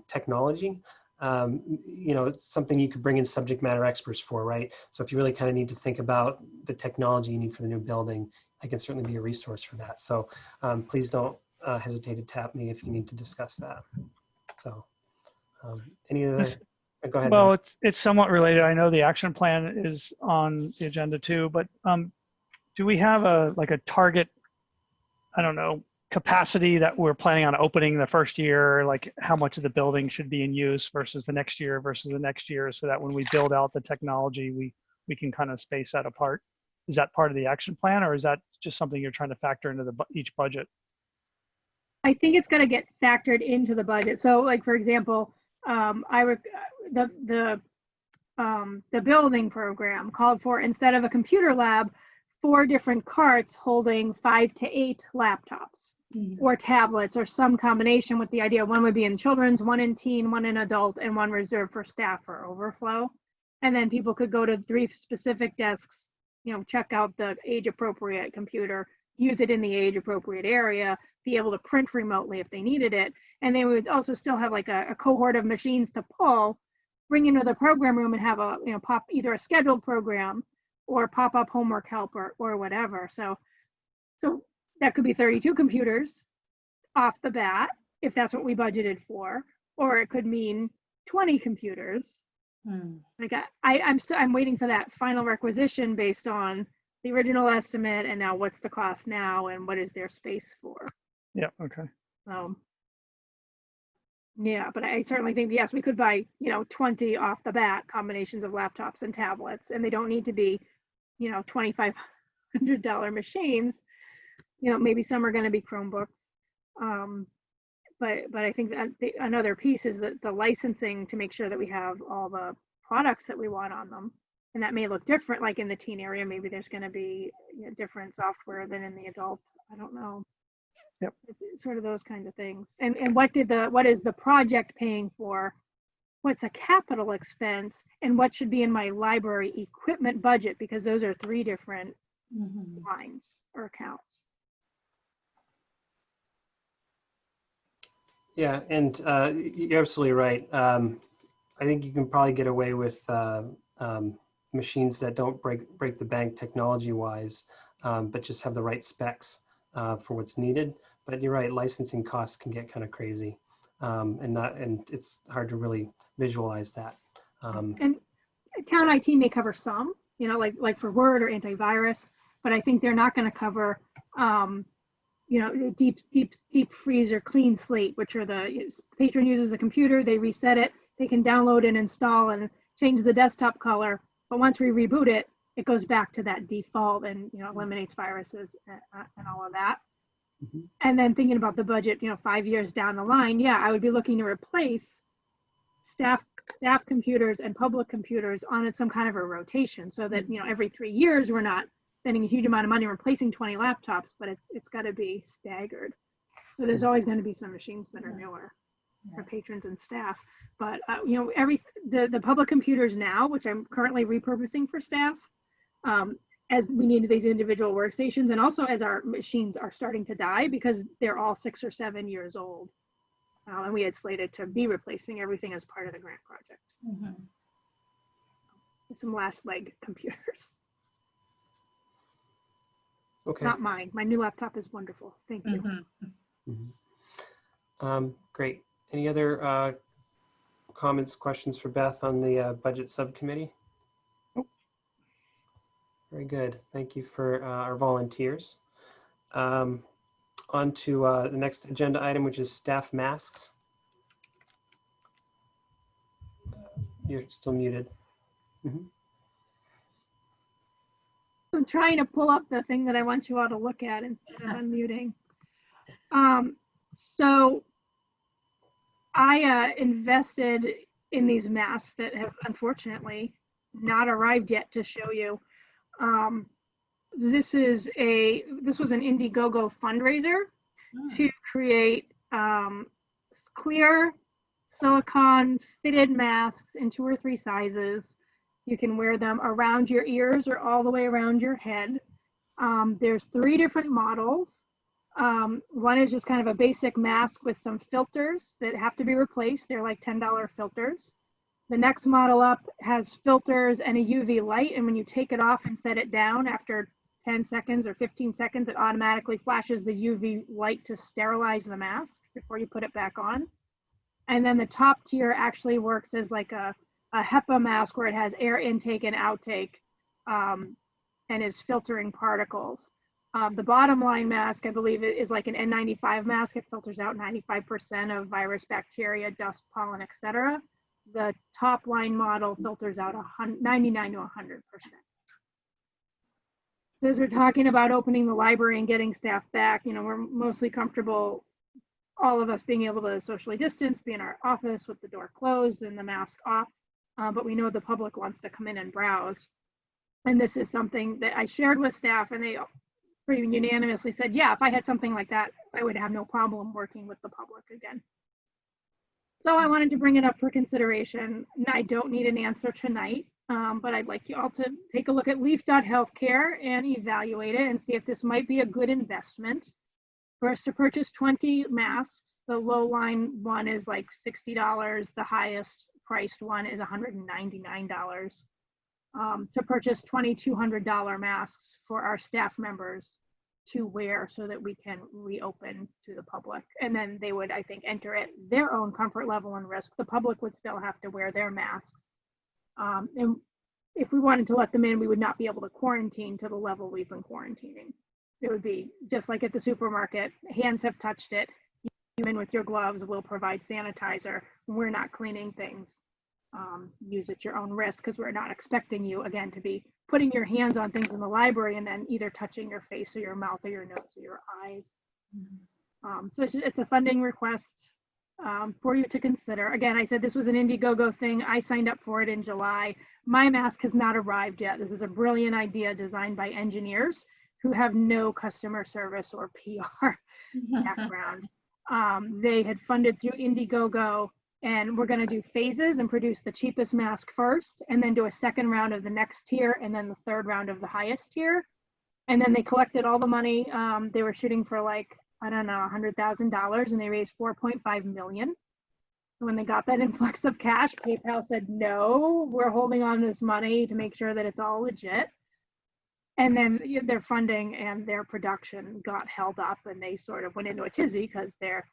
technology, you know, it's something you could bring in subject matter experts for, right? So if you really kind of need to think about the technology you need for the new building, I can certainly be a resource for that. So please don't hesitate to tap me if you need to discuss that. So any other, go ahead, Well, Doug. it's somewhat related. I know the action plan is on the agenda too, but do we have a target, I don't know, capacity that we're planning on opening the first year, like how much of the building should be in use versus the next year so that when we build out the technology, we can kind of space that apart? Is that part of the action plan, or is that just something you're trying to factor into each budget? I think it's going to get factored into the budget. So, like for example, the building program called for, instead of a computer lab, 4 different carts holding 5 to 8 laptops or tablets or some combination, with the idea one would be in children's, one in teen, one in adult, and one reserved for staff for overflow. And then people could go to 3 specific desks, you know, check out the age appropriate computer, use it in the age appropriate area, be able to print remotely if they needed it. And they would also still have like a cohort of machines to pull, bring into the program room and have a, you know, pop either a scheduled program or pop up homework help or whatever. So that could be 32 computers off the bat, if that's what we budgeted for, or it could mean 20 computers. Like I'm waiting for that final requisition based on the original estimate and now what's the cost now and what is their space for. Yeah, okay. Yeah, but I certainly think, yes, we could buy, you know, 20 off the bat combinations of laptops and tablets, and they don't need to be, you know, $2,500 machines. You know, maybe some are going to be Chromebooks. But I think that another piece is that the licensing, to make sure that we have all the products that we want on them. And that may look different, like in the teen area, maybe there's going to be, you know, different software than in the adult. I don't know. Yep. It's sort of those kinds of things. And what is the project paying for? What's a capital expense? And what should be in my library equipment budget? Because those are 3 different lines or accounts. Yeah, and you're absolutely right. I think you can probably get away with machines that don't break the bank technology-wise, but just have the right specs for what's needed. But you're right, licensing costs can get kind of crazy, and it's hard to really visualize that. And town IT may cover some, you know, like for Word or antivirus, but I think they're not going to cover, you know, deep freeze or clean slate, which are the patron uses a computer, they reset it, they can download and install and change the desktop color. But once we reboot it, it goes back to that default and, you know, eliminates viruses and all of that. And then thinking about the budget, you know, 5 years down the line, yeah, I would be looking to replace staff computers and public computers on some kind of a rotation, so that, you know, every 3 years we're not spending a huge amount of money replacing 20 laptops, but it's got to be staggered. So there's always going to be some machines that are newer for patrons and staff. But you know, the public computers now, which I'm currently repurposing for staff, as we need these individual workstations, and also as our machines are starting to die because they're all 6 or 7 years old. And we had slated to be replacing everything as part of the grant project. Some last leg computers. Okay. Not mine. My new laptop is wonderful. Thank you. Great. Any other comments, questions for Beth on the budget subcommittee? Nope. Very good. Thank you for our volunteers. On to the next agenda item, which is staff masks. You're still muted. I'm trying to pull up the thing that I want you all to look at instead of unmuting. So I invested in these masks that have unfortunately not arrived yet to show you. This was an Indiegogo fundraiser to create clear silicone fitted masks in 2 or 3 sizes. You can wear them around your ears or all the way around your head. There's 3 different models. One is just kind of a basic mask with some filters that have to be replaced. They're like $10 filters. The next model up has filters and a UV light, and when you take it off and set it down after 10 seconds or 15 seconds, it automatically flashes the UV light to sterilize the mask before you put it back on. And then the top tier actually works as like a HEPA mask where it has air intake and outtake and is filtering particles. The bottom line mask, I believe, is like an N95 mask. It filters out 95% of virus, bacteria, dust, pollen, etc. The top line model filters out 99 to 100%. As we're talking about opening the library and getting staff back, you know, we're mostly comfortable, all of us being able to socially distance, be in our office with the door closed and the mask off. But we know the public wants to come in and browse. And this is something that I shared with staff, and they pretty unanimously said, yeah, if I had something like that, I would have no problem working with the public again. So I wanted to bring it up for consideration. I don't need an answer tonight, but I'd like you all to take a look at leaf.healthcare and evaluate it and see if this might be a good investment. For us to purchase 20 masks, the low line one is like $60. The highest priced one is $199. To purchase $2,200 masks for our staff members to wear so that we can reopen to the public. And then they would, I think, enter at their own comfort level and risk. The public would still have to wear their masks. And if we wanted to let them in, we would not be able to quarantine to the level we've been quarantining. It would be just like at the supermarket, hands have touched it. You come in with your gloves, we'll provide sanitizer. We're not cleaning things. Use at your own risk because we're not expecting you, again, to be putting your hands on things in the library and then either touching your face or your mouth or your nose or your eyes. So it's a funding request for you to consider. Again, I said this was an Indiegogo thing. I signed up for it in July. My mask has not arrived yet. This is a brilliant idea designed by engineers who have no customer service or PR background. They had funded through Indiegogo, and we're going to do phases and produce the cheapest mask first, and then do a second round of the next tier, and then the third round of the highest tier. And then they collected all the money. They were shooting for like, I don't know, $100,000, and they raised 4.5 million. When they got that influx of cash, PayPal said, no, we're holding on to this money to make sure that it's all legit. And then their funding and their production got held up, and they sort of went into a tizzy because they're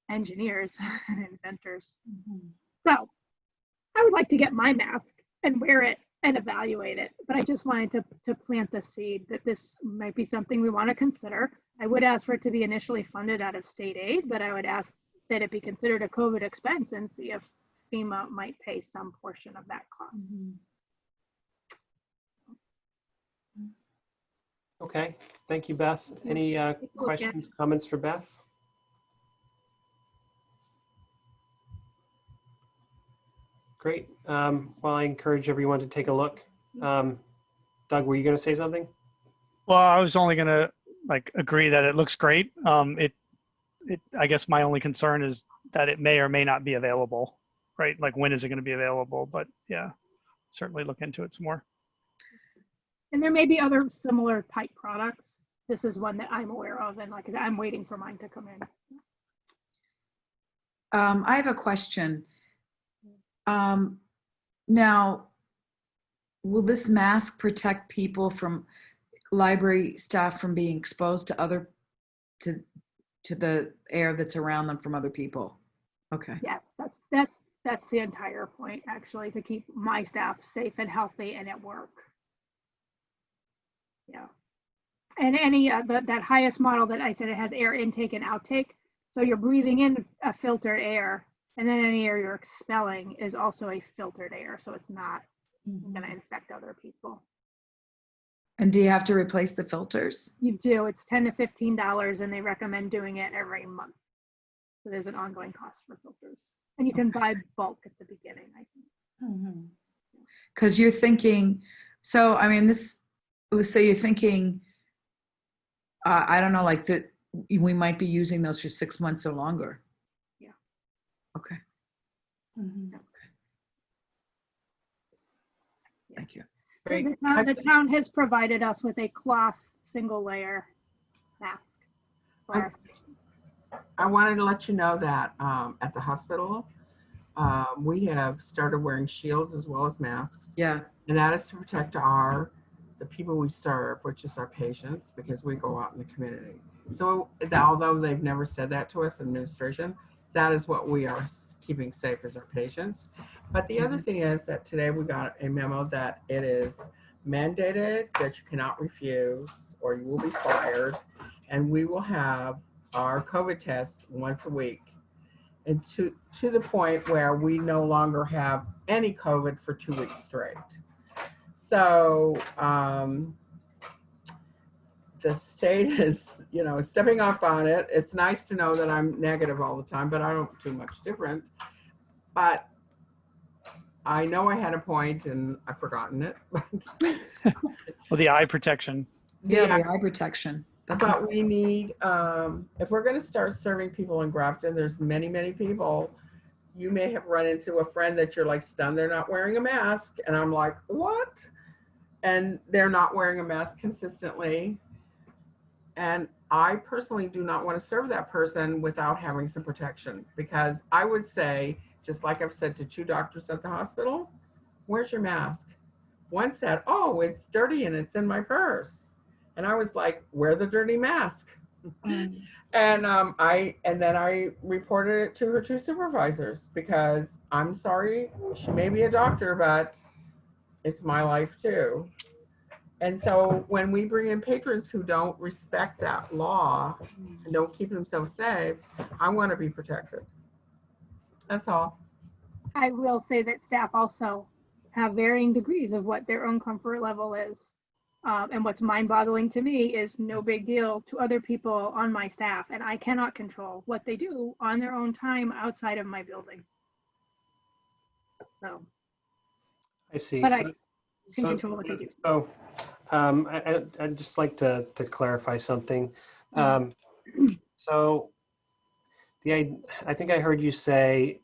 engineers and inventors. So I would like to get my mask and wear it and evaluate it, but I just wanted to plant the seed that this might be something we want to consider. I would ask for it to be initially funded out of state aid, but I would ask that it be considered a COVID expense and see if FEMA might pay some portion of that cost. Okay, thank you, Beth. Any questions, comments for Beth? Great. Well, I encourage everyone to take a look. Doug, were you going to say something? Well, I was only going to agree that it looks great. I guess my only concern is that it may or may not be available, right? Like, when is it going to be available? But yeah, certainly look into it some more. And there may be other similar type products. This is one that I'm aware of, and like I'm waiting for mine to come in. I have a question. Now, will this mask protect people from library staff from being exposed to the air that's around them from other people? Okay. Yes, that's the entire point, actually, to keep my staff safe and healthy and at work. Yeah. And any that highest model that I said, it has air intake and outtake. So you're breathing in a filtered air, and then any air you're expelling is also a filtered air. So it's not going to infect other people. And do you have to replace the filters? You do. It's $10 to $15, and they recommend doing it every month. So there's an ongoing cost for filters, and you can buy bulk at the beginning, I think. Because you're thinking, so I mean, so you're thinking, I don't know, like that we might be using those for 6 months or longer. Yeah. Okay. Thank you. Great. The town has provided us with a cloth single layer mask for our I wanted to let you know that at the hospital, we have started wearing shields as well as masks. Yeah. And that is to protect the people we serve, which is our patients, because we go out in the community. So although they've never said that to us, administration, that is what we are keeping safe as our patients. But the other thing is that today we got a memo that it is mandated that you cannot refuse or you will be fired. And we will have our COVID test once a week. And to the point where we no longer have any COVID for 2 weeks straight. So the state is, stepping up on it. It's nice to know that I'm negative all the time, but I don't do much different. But I know I had a point and I've forgotten it. Well, the eye protection. Yeah, the eye protection. But we need, if we're going to start serving people in Grafton, there's many, many people. You may have run into a friend that you're like stunned they're not wearing a mask. And I'm like, what? And they're not wearing a mask consistently. And I personally do not want to serve that person without having some protection, because I would say, just like I've said to 2 doctors at the hospital, where's your mask? One said, oh, it's dirty and it's in my purse. And I was like, wear the dirty mask. And then I reported it to her 2 supervisors, because I'm sorry, she may be a doctor, but it's my life too. And so when we bring in patrons who don't respect that law and don't keep themselves safe, I want to be protected. That's all. I will say that staff also have varying degrees of what their own comfort level is. And what's mind-boggling to me is no big deal to other people on my staff, and I cannot control what they do on their own time outside of my building. So, I see. but So- I can control what they do. So I'd just like to clarify something. So I think I heard you say,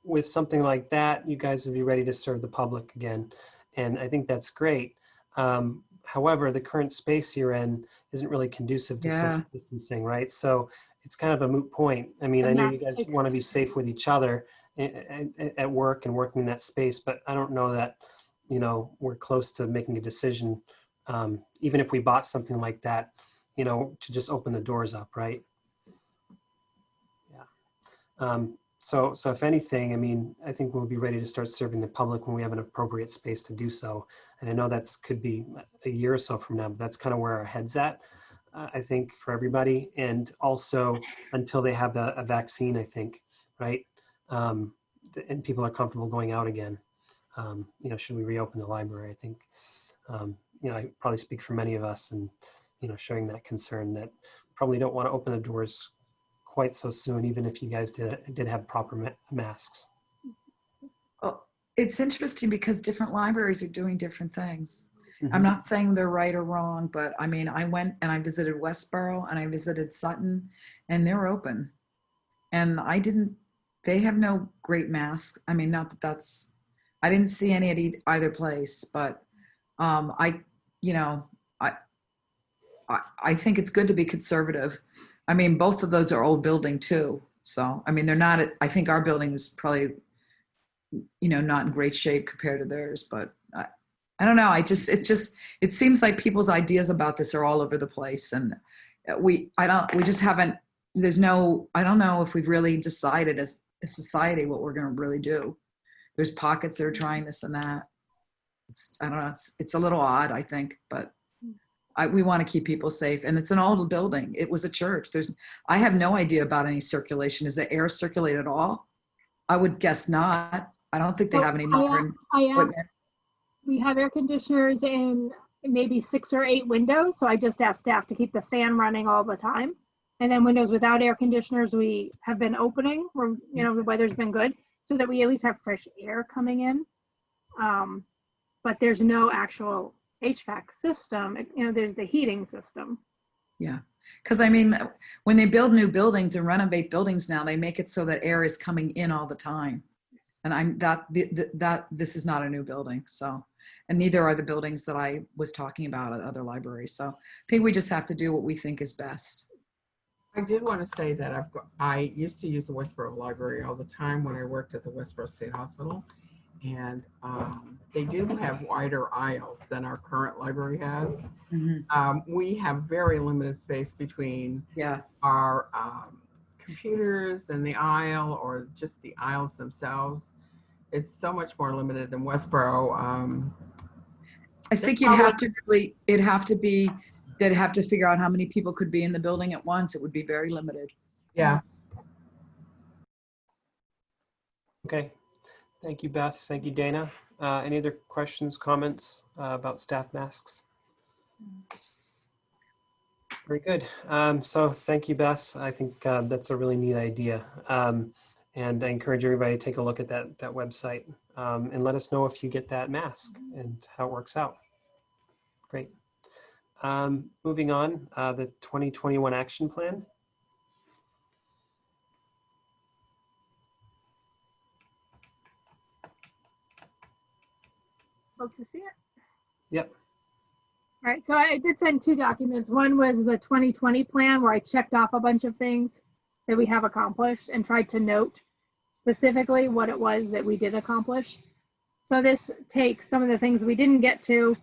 with something like that, you guys would be ready to serve the public again. And I think that's great. However, the current space you're in isn't really conducive to social distancing, right? So it's kind of a moot point. I mean, I know you guys want to be safe with each other at work and working in that space, but I don't know that, we're close to making a decision, even if we bought something like that, to just open the doors up, right? Yeah. So if anything, I mean, I think we'll be ready to start serving the public when we have an appropriate space to do so. And I know could be a year or so from now, but that's kind of where our head's at, I think, for everybody. And also until they have a vaccine, I think, right? And people are comfortable going out again. Should we reopen the library? I think, I probably speak for many of us and, sharing that concern that probably don't want to open the doors quite so soon, even if you guys did have proper masks. Well, it's interesting because different libraries are doing different things. I'm not saying they're right or wrong, but I mean, I went and I visited Westboro and I visited Sutton, and they're open. And they have no great masks. I mean, not that I didn't see any at either place, but I think it's good to be conservative. I mean, both of those are old building too. So, I mean, they're not, I think our building is probably, not in great shape compared to theirs, but I don't know. It seems like people's ideas about this are all over the place. And I don't know if we've really decided as a society what we're going to really do. There's pockets that are trying this and that. I don't know. It's a little odd, I think, but we want to keep people safe. And it's an old building. It was a church. I have no idea about any circulation. Does the air circulate at all? I would guess not. I don't think they have any modern I asked, equipment. we have air conditioners in maybe 6 or 8 windows. So I just asked staff to keep the fan running all the time. And then windows without air conditioners, we have been opening where, you know, the weather's been good so that we at least have fresh air coming in. But there's no actual HVAC system. You know, there's the heating system. Yeah. Because I mean, when they build new buildings and renovate buildings now, they make it so that air is coming in all the time. And this is not a new building. So, and neither are the buildings that I was talking about at other libraries. So I think we just have to do what we think is best. I did want to say that I used to use the Westboro Library all the time when I worked at the Westboro State Hospital. And they do have wider aisles than our current library has. Mm-hmm. We have very limited space between Yeah. our computers and the aisle, or just the aisles themselves. It's so much more limited than Westboro. I think you'd have to really, they'd have to figure out how many people could be in the building at once. It would be very limited. Yeah. Okay. Thank you, Beth. Thank you, Dana. Any other questions, comments about staff masks? Very good. So thank you, Beth. I think that's a really neat idea. And I encourage everybody to take a look at that website and let us know if you get that mask and how it works out. Great. Moving on, the 2021 action plan. Love to see it. Yep. All right, so I did send 2 documents. One was the 2020 plan where I checked off a bunch of things that we have accomplished and tried to note specifically what it was that we did accomplish. So this takes some of the things we didn't get to,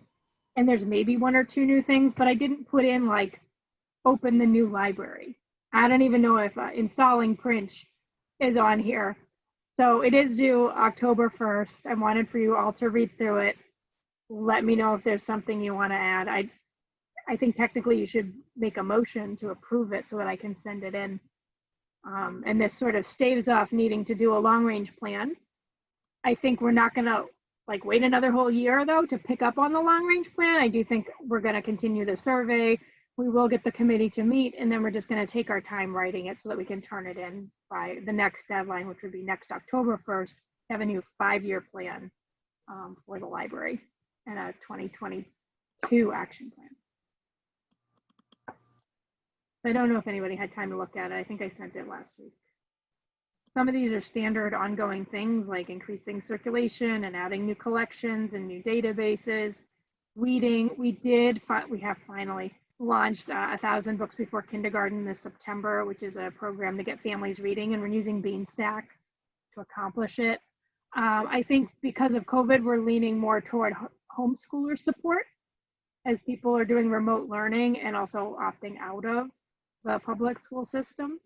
and there's maybe 1 or 2 new things, but I didn't put in like open the new library. I don't even know if installing print is on here. So it is due October 1st. I wanted for you all to read through it. Let me know if there's something you want to add. I think technically you should make a motion to approve it so that I can send it in. And this sort of staves off needing to do a long range plan. I think we're not going to like wait another whole year though to pick up on the long range plan. I do think we're going to continue the survey. We will get the committee to meet, and then we're just going to take our time writing it so that we can turn it in by the next deadline, which would be next October 1st, have a new 5-year plan for the library and a 2022 action plan. I don't know if anybody had time to look at it. I think I sent it last week. Some of these are standard ongoing things like increasing circulation and adding new collections and new databases. Reading, we have finally launched 1,000 Books Before Kindergarten this September, which is a program to get families reading, and we're using Beanstack to accomplish it. I think because of COVID, we're leaning more toward homeschooler support as people are doing remote learning and also opting out of the public school system.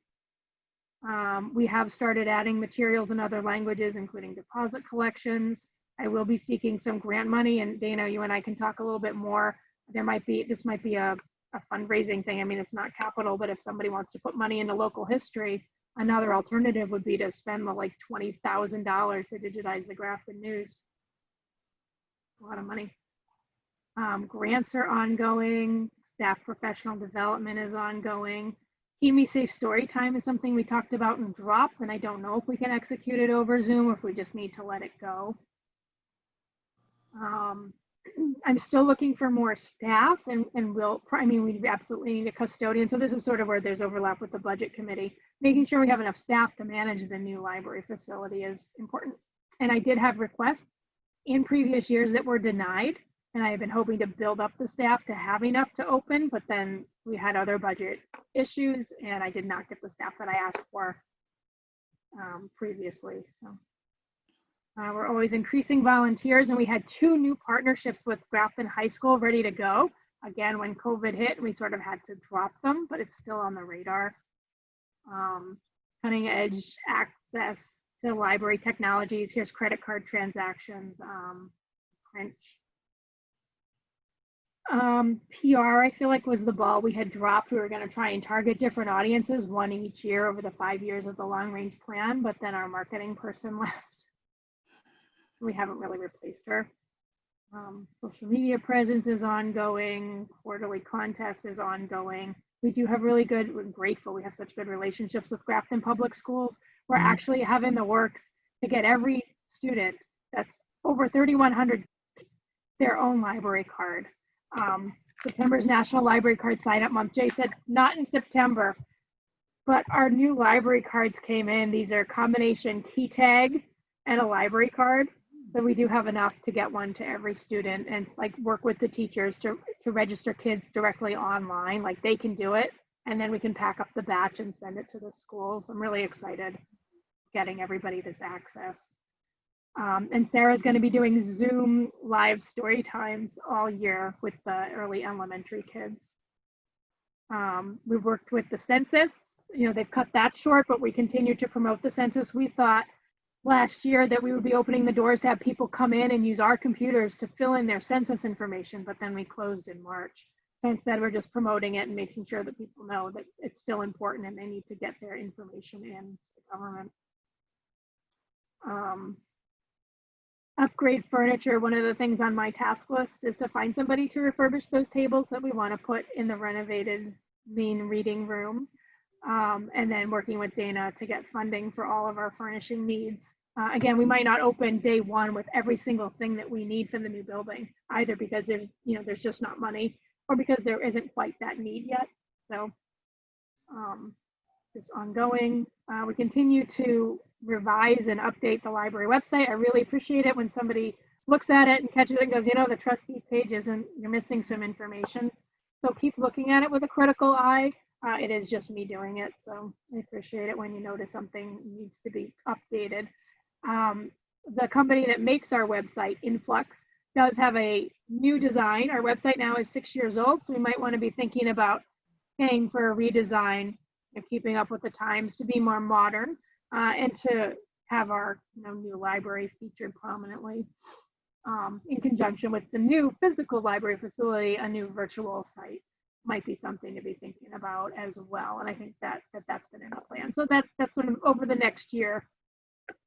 We have started adding materials in other languages, including deposit collections. I will be seeking some grant money, and Dana, you and I can talk a little bit more. This might be a fundraising thing. I mean, it's not capital, but if somebody wants to put money into local history, another alternative would be to spend like $20,000 to digitize the Grafton News. A lot of money. Grants are ongoing. Staff professional development is ongoing. Keep Me Safe story time is something we talked about and dropped, and I don't know if we can execute it over Zoom or if we just need to let it go. I'm still looking for more staff, and we absolutely need a custodian. So this is sort of where there's overlap with the budget committee. Making sure we have enough staff to manage the new library facility is important. And I did have requests in previous years that were denied, and I have been hoping to build up the staff to have enough to open, but then we had other budget issues and I did not get the staff that I asked for previously. So we're always increasing volunteers, and we had 2 new partnerships with Grafton High School ready to go. Again, when COVID hit, we sort of had to drop them, but it's still on the radar. Cutting edge access to library technologies. Here's credit card transactions, print. PR, I feel like, was the ball we had dropped. We were going to try and target different audiences, 1 each year over the 5 years of the long range plan, but then our marketing person left. We haven't really replaced her. Social media presence is ongoing. Quarterly contest is ongoing. We do have really good, we're grateful. We have such good relationships with Grafton Public Schools. We're actually having the works to get every student that's over 3,100 their own library card. September's National Library Card Sign Up Month. Jay said not in September, but our new library cards came in. These are combination key tag and a library card. So we do have enough to get one to every student and like work with the teachers to register kids directly online. Like they can do it and then we can pack up the batch and send it to the schools. I'm really excited getting everybody this access. And Sarah's going to be doing Zoom live story times all year with the early elementary kids. We've worked with the census. You know, they've cut that short, but we continue to promote the census. We thought last year that we would be opening the doors to have people come in and use our computers to fill in their census information, but then we closed in March. So instead, we're just promoting it and making sure that people know that it's still important and they need to get their information in the government. Upgrade furniture. One of the things on my task list is to find somebody to refurbish those tables that we want to put in the renovated main reading room. And then working with Dana to get funding for all of our furnishing needs. Again, we might not open day one with every single thing that we need for the new building, either because there's just not money or because there isn't quite that need yet. So just ongoing. We continue to revise and update the library website. I really appreciate it when somebody looks at it and catches it and goes, the trustee page isn't, you're missing some information. So keep looking at it with a critical eye. It is just me doing it. So I appreciate it when you notice something needs to be updated. The company that makes our website, Influx, does have a new design. Our website now is 6 years old, so we might want to be thinking about paying for a redesign and keeping up with the times to be more modern and to have our new library featured prominently. In conjunction with the new physical library facility, a new virtual site might be something to be thinking about as well. And I think that's been in the plan. So that's sort of over the next year,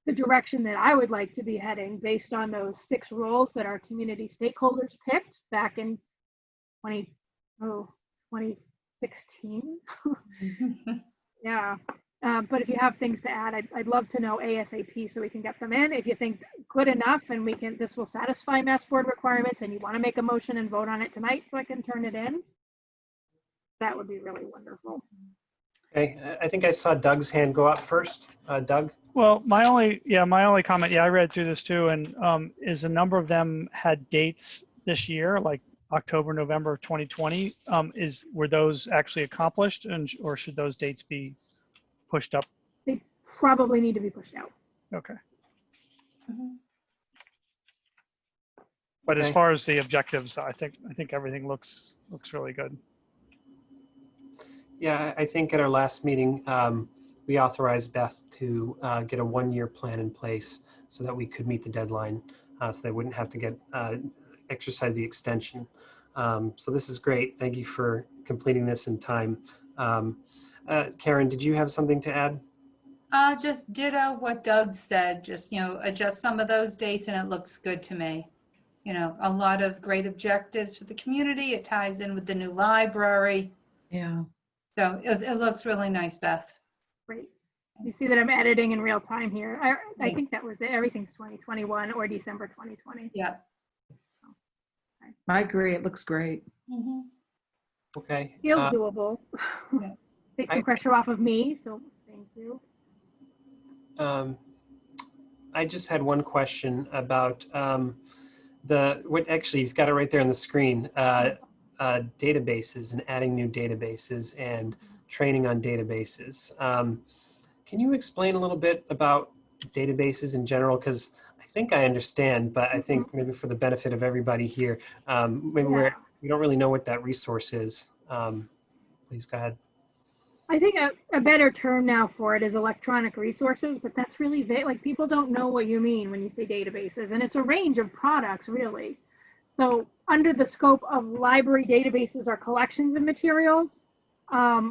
the direction that I would like to be heading based on those 6 roles that our community stakeholders picked back in 2016. Yeah. But if you have things to add, I'd love to know ASAP so we can get them in. If you think good enough and this will satisfy Mass Board requirements and you want to make a motion and vote on it tonight so I can turn it in, that would be really wonderful. Okay, I think I saw Doug's hand go up first. Doug? Well, my only comment, I read through this too, and is a number of them had dates this year, like October, November of 2020. Were those actually accomplished, or should those dates be pushed up? They probably need to be pushed out. Okay. Mm-hmm. But Okay. as far as the objectives, I think everything looks really good. Yeah, I think at our last meeting, we authorized Beth to get a 1-year plan in place so that we could meet the deadline, so they wouldn't have to get exercise the extension. So this is great. Thank you for completing this in time. Karen, did you have something to add? Just ditto what Doug said, just, adjust some of those dates and it looks good to me. A lot of great objectives for the community. It ties in with the new library. Yeah. So it looks really nice, Beth. Great. You see that I'm editing in real time here. I Nice. think that was it. Everything's 2021 or December 2020. Yeah. I agree. It looks great. Mm-hmm. Okay. Feels doable. Yeah. Take some pressure off of me, so thank you. I just had one question about actually, you've got it right there on the screen. Databases and adding new databases and training on databases. Can you explain a little bit about databases in general? Because I think I understand, but I think maybe for the benefit of everybody here, maybe we don't really know what that resource is. Please go ahead. I think a better term now for it is electronic resources, but that's really vague. Like people don't know what you mean when you say databases, and it's a range of products really. So under the scope of library databases are collections of materials,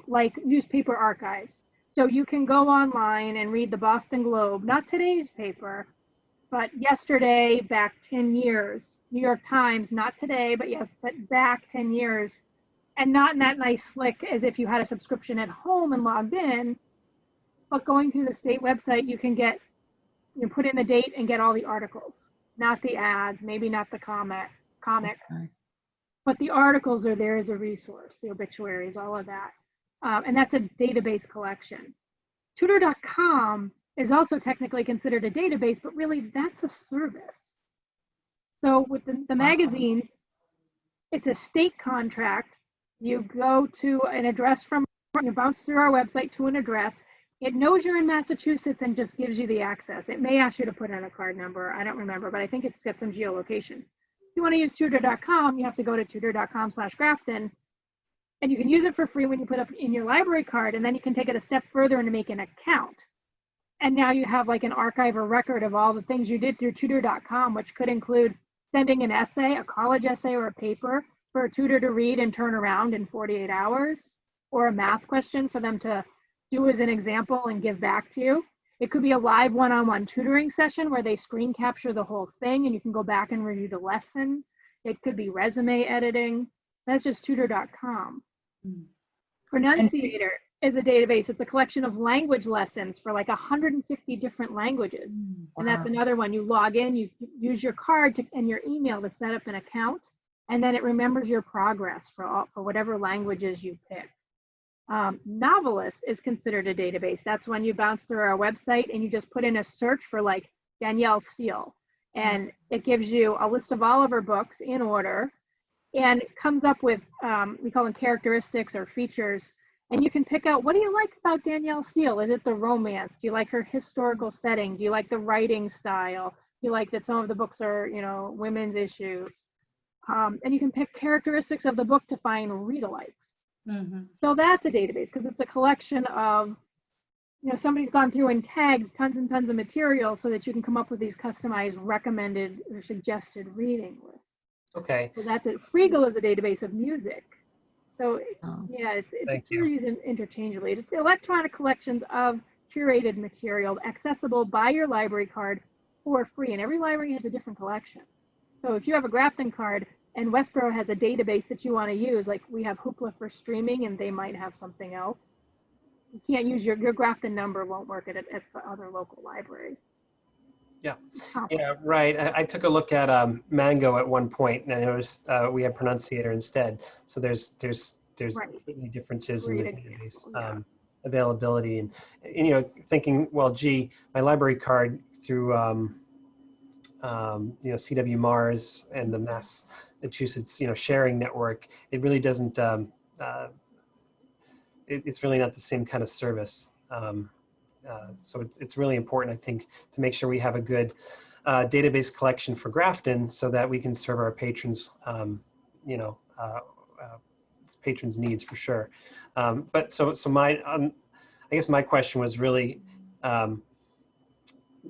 like newspaper archives. So you can go online and read the Boston Globe, not today's paper, but yesterday, back 10 years, New York Times, not today, but yes, but back 10 years, and not in that nice slick as if you had a subscription at home and logged in, but going through the state website, you can get, you put in the date and get all the articles, not the ads, maybe not the comics, Okay. but the articles are there as a resource, the obituaries, all of that. And that's a database collection. Tutor.com is also technically considered a database, but really that's a service. So with the magazines, it's a state contract. You go to an address you bounce through our website to an address. It knows you're in Massachusetts and just gives you the access. It may ask you to put in a card number. I don't remember, but I think it's got some geolocation. If you want to use tutor.com, you have to go to tutor.com/Grafton, and you can use it for free when you put up in your library card, and then you can take it a step further and make an account. And now you have like an archive or record of all the things you did through tutor.com, which could include sending an essay, a college essay or a paper for a tutor to read and turn around in 48 hours, or a math question for them to do as an example and give back to you. It could be a live one-on-one tutoring session where they screen capture the whole thing and you can go back and review the lesson. It could be resume editing. That's just tutor.com. Pronunciator is a database. It's a collection of language lessons for like 150 different languages. And that's another one. You log in, you use your card and your email to set up an account, and then it remembers your progress for whatever languages you pick. Novelist is considered a database. That's when you bounce through our website and you just put in a search for like Danielle Steele, and it gives you a list of all of her books in order, and it comes up with, we call them characteristics or features, and you can pick out, what do you like about Danielle Steele? Is it the romance? Do you like her historical setting? Do you like the writing style? Do you like that some of the books are, you know, women's issues? And you can pick characteristics of the book to find read-alikes. So that's a database because it's a collection of, you know, somebody's gone through and tagged tons and tons of material so that you can come up with these customized recommended or suggested reading lists. Okay. So that's it. Freegal is a database of music. So yeah, it's Thank you. used interchangeably. It's electronic collections of curated material accessible by your library card for free. And every library has a different collection. So if you have a Grafton card and Westboro has a database that you want to use, like we have Hoopla for streaming and they might have something else, you can't use your Grafton number, won't work at the other local library. Yeah, yeah, right. I took a look at Mango at one point, and I noticed we have Pronunciator instead. So there's Right. completely differences in Great the database example, yeah. availability, and you know, thinking, well, gee, my library card through you know, CW Mars and the Massachusetts, you know, sharing network, it really doesn't. It's really not the same kind of service. So it's really important, I think, to make sure we have a good database collection for Grafton so that we can serve our patrons, you know, patrons' needs for sure. But so my, I guess my question was really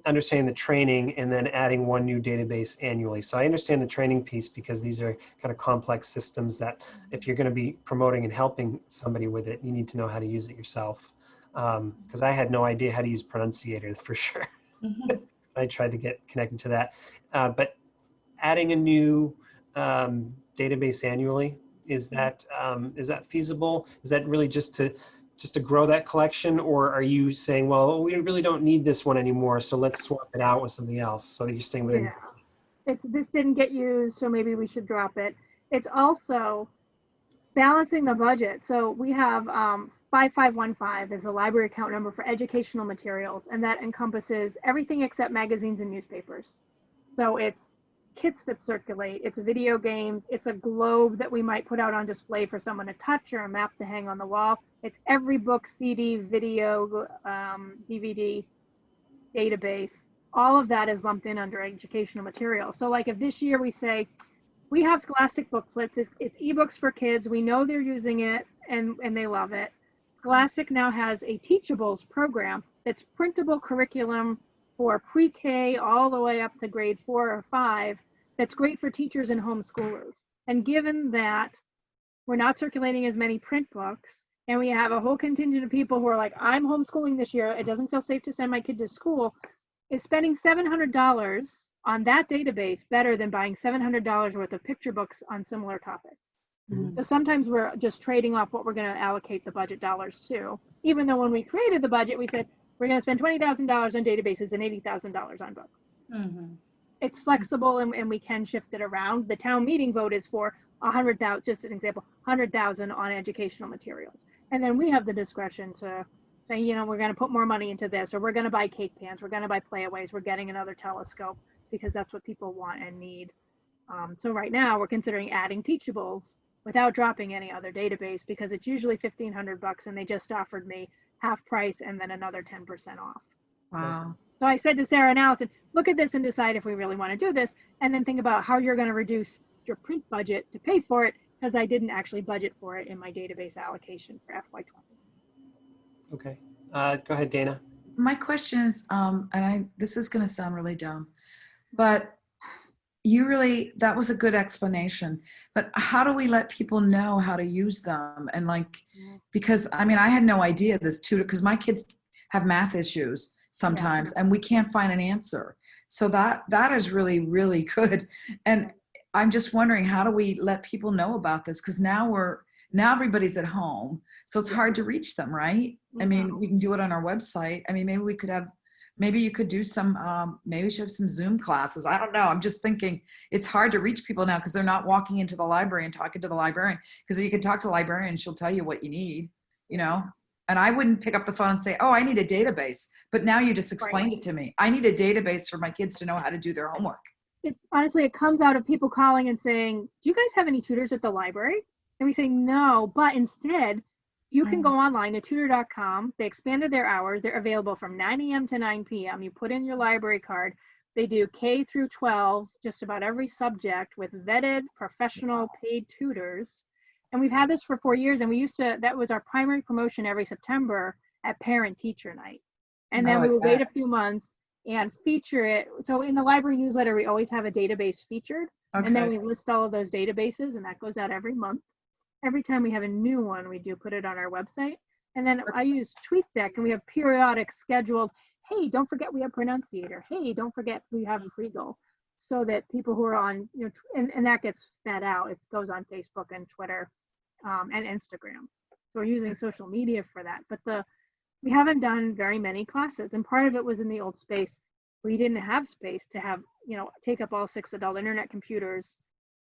understanding the training and then adding one new database annually. So I understand the training piece because these are kind of complex systems that if you're going to be promoting and helping somebody with it, you need to know how to use it yourself. Because I had no idea how to use Pronunciator for sure. I tried to get connected to that. But adding a new database annually, is that feasible? Is that really just to grow that collection, or are you saying, well, we really don't need this one anymore, so let's swap it out with something else so that you're staying within? Yeah, this didn't get used, so maybe we should drop it. It's also balancing the budget. So we have 5515 is the library account number for educational materials, and that encompasses everything except magazines and newspapers. So it's kits that circulate, it's video games, it's a globe that we might put out on display for someone to touch, or a map to hang on the wall. It's every book, CD, video, DVD, database. All of that is lumped in under educational material. So like if this year we say, we have Scholastic booklets, it's ebooks for kids, we know they're using it and they love it. Scholastic now has a Teachables program that's printable curriculum for pre-K all the way up to grade 4 or 5 that's great for teachers and homeschoolers. And given that we're not circulating as many print books, and we have a whole contingent of people who are like, I'm homeschooling this year, it doesn't feel safe to send my kid to school, is spending $700 on that database better than buying $700 worth of picture books on similar topics? So sometimes we're just trading off what we're going to allocate the budget dollars to, even though when we created the budget, we said we're going to spend $20,000 on databases and $80,000 on books. It's flexible and we can shift it around. The town meeting vote is for 100,000, just an example, 100,000 on educational materials. And then we have the discretion to say, you know, we're going to put more money into this, or we're going to buy cake pans, we're going to buy playaways, we're getting another telescope because that's what people want and need. So right now we're considering adding Teachables without dropping any other database because it's usually $1,500 and they just offered me half price and then another 10% off. Wow. So I said to Sarah and Allison, look at this and decide if we really want to do this, and then think about how you're going to reduce your print budget to pay for it, because I didn't actually budget for it in my database allocation for FY20. Okay. Go ahead, Dana. My question is, this is going to sound really dumb, but that was a good explanation, but how do we let people know how to use them? And because I mean, I had no idea this tutor, because my kids have math issues sometimes and we can't find an answer. So that is really, really good. And I'm just wondering, how do we let people know about this? Because now everybody's at home, so it's hard to reach them, right? I mean, we can do it on our website. I mean, maybe you could do some, maybe we should have some Zoom classes. I don't know. I'm just thinking it's hard to reach people now because they're not walking into the library and talking to the librarian, because you can talk to the librarian and she'll tell you what you need, you know? And I wouldn't pick up the phone and say, oh, I need a database. But now you just explained it to me. I need a database for my kids to know how to do their homework. Honestly, it comes out of people calling and saying, do you guys have any tutors at the library? And we say, no, but instead, you can go online to tutor.com. They expanded their hours. They're available from 9 a.m. to 9 p.m. You put in your library card. They do K through 12, just about every subject, with vetted, professional, paid tutors. And we've had this for 4 years, and that was our primary promotion every September at Parent Teacher Night. And then we would wait a few months and feature it. So in the library newsletter, we always have a database featured. And then we list all of those databases, and that goes out every month. Every time we have a new one, we do put it on our website. And then I use TweetDeck, and we have periodic scheduled, hey, don't forget we have Pronunciator. Hey, don't forget we have Freegal. So that people who are on, you know, and that gets fed out. It goes on Facebook and Twitter and Instagram. So we're using social media for that. But we haven't done very many classes. And part of it was in the old space. We didn't have space to have, you know, take up all 6 adult internet computers,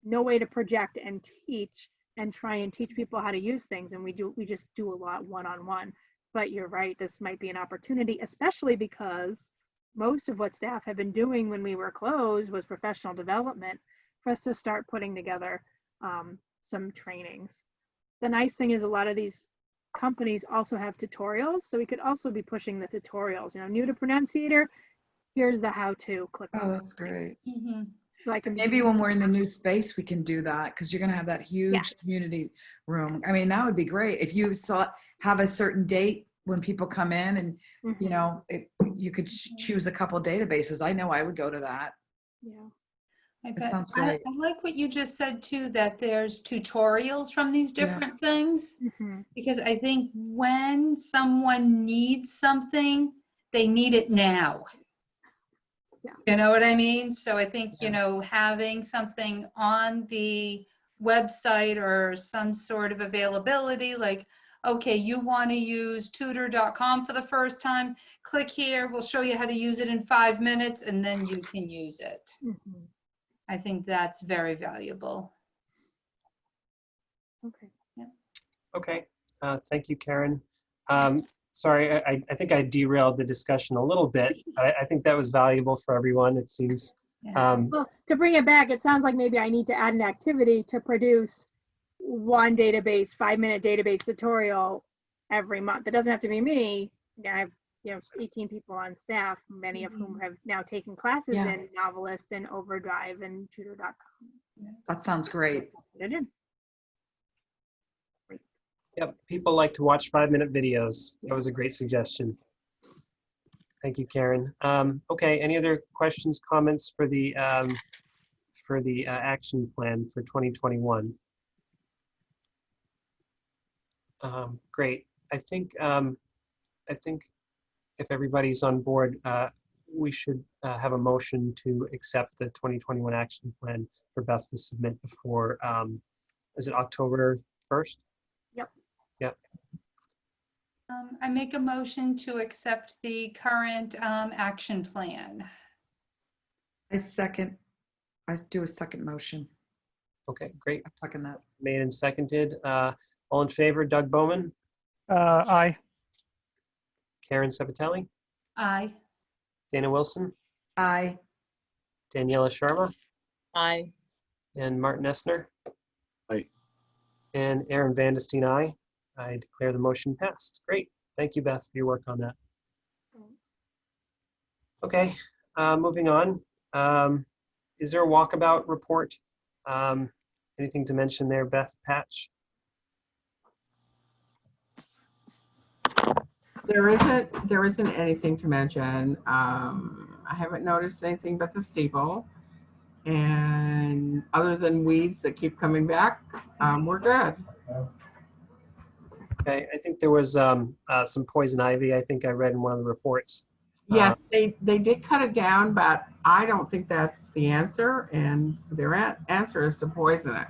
no way to project and teach and try and teach people how to use things. And we just do a lot one-on-one. But you're right, this might be an opportunity, especially because most of what staff have been doing when we were closed was professional development, for us to start putting together some trainings. The nice thing is a lot of these companies also have tutorials, so we could also be pushing the tutorials. You know, new to Pronunciator, here's the how-to. Click on. Oh, that's great. So I can maybe when we're in the new space, we can do that, because you're going to have that huge community room. I mean, that would be great if you have a certain date when people come in, and you know, you could choose a couple databases. I know I would go to that. Yeah. Sounds great. I like what you just said too, that there's tutorials from these different things, because I think when someone needs something, they need it now. You know what I mean? So I think, you know, having something on the website or some sort of availability, like, okay, you want to use tutor.com for the first time, click here, we'll show you how to use it in 5 minutes, and then you can use it. I think that's very valuable. Okay. Yeah. Okay. Thank you, Karen. Sorry, I think I derailed the discussion a little bit. I think that was valuable for everyone, it seems. Well, to bring it back, it sounds like maybe I need to add an activity to produce one database, 5-minute database tutorial every month. It doesn't have to be me. I have, you know, 18 people on staff, many of whom have now taken classes in Novelist and Overdrive and tutor.com. That sounds great. Yep, people like to watch 5-minute videos. That was a great suggestion. Thank you, Karen. Okay, any other questions, comments for the action plan for 2021? Great. I think if everybody's on board, we should have a motion to accept the 2021 action plan for Beth to submit before, is it October 1st? Yep. Yep. I make a motion to accept the current action plan. I do a second motion. Okay, great. I second that. Made and seconded. All in favor, Doug Bowman, Aye. Karen Sepatelli, Aye. Dana Wilson, Aye. Daniela Sharma, Aye. and Martin Essner. Aye. And Aaron Vandestein, aye. I declare the motion passed. Great. Thank you, Beth, for your work on that. Okay, moving on. Is there a walkabout report? Anything to mention there, Beth, Patch? There isn't anything to mention. I haven't noticed anything but the steeple. And other than weeds that keep coming back, we're good. Okay, I think there was some poison ivy, I think I read in one of the reports. Yeah, they did cut it down, but I don't think that's the answer. And their answer is to poison it.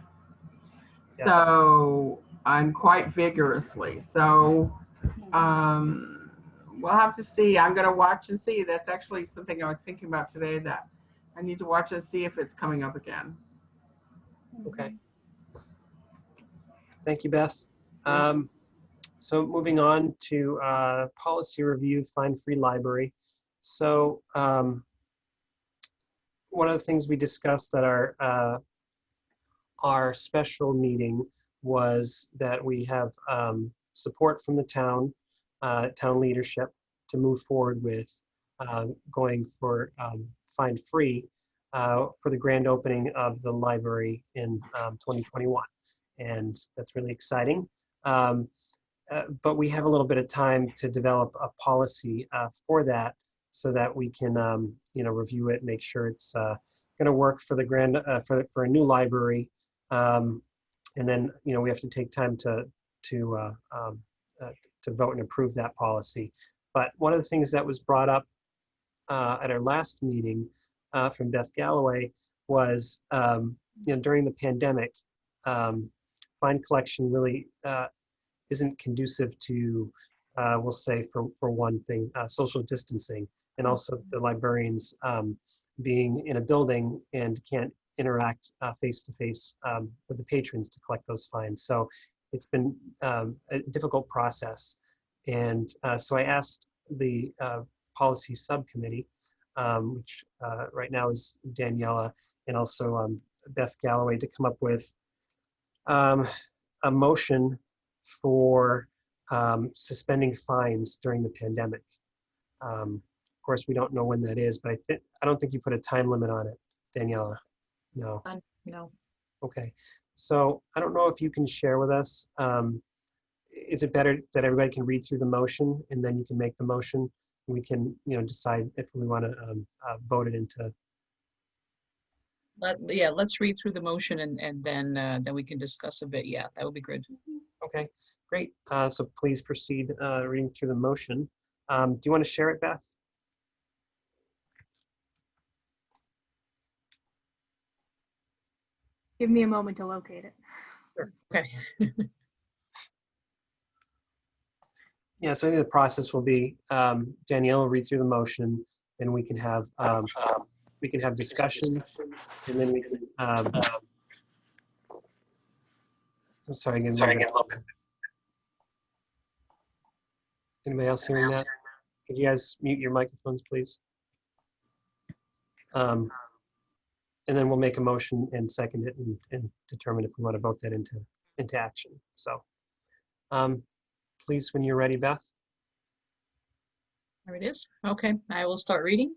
Yeah. So, and quite vigorously. So, we'll have to see. I'm going to watch and see. That's actually something I was thinking about today, that I need to watch and see if it's coming up again. Okay. Thank you, Beth. So moving on to policy review, fine-free library. So one of the things we discussed at our special meeting was that we have support from the town leadership to move forward with going for fine-free for the grand opening of the library in 2021. And that's really exciting. But we have a little bit of time to develop a policy for that, so that we can, review it, make sure it's going to work for the for a new library, and then we have to take time to vote and approve that policy. But one of the things that was brought up at our last meeting from Beth Galloway was, during the pandemic, fine collection really isn't conducive to, we'll say for one thing, social distancing, and also the librarians being in a building and can't interact face-to-face with the patrons to collect those fines. So it's been a difficult process. And so I asked the policy subcommittee, which right now is Daniela and also Beth Galloway, to come up with a motion for suspending fines during the pandemic. Of course, we don't know when that is, but I don't think you put a time limit on it, Daniela. No. No. Okay. So I don't know if you can share with us. Is it better that everybody can read through the motion and then you can make the motion? We can, decide if we want to vote it into. Let's read through the motion and then we can discuss a bit. Yeah, that would be good. Okay, great. So please proceed reading through the motion. Do you want to share it, Beth? Give me a moment to locate it. Sure. Okay. Yeah, so I think the process will be Danielle will read through the motion, then we can have discussion, and then we can. I'm sorry again. Anybody else hearing that? Could you guys mute your microphones, please? And then we'll make a motion and second it and determine if we want to vote that into action. So please, when you're ready, Beth. There it is. Okay, I will start reading.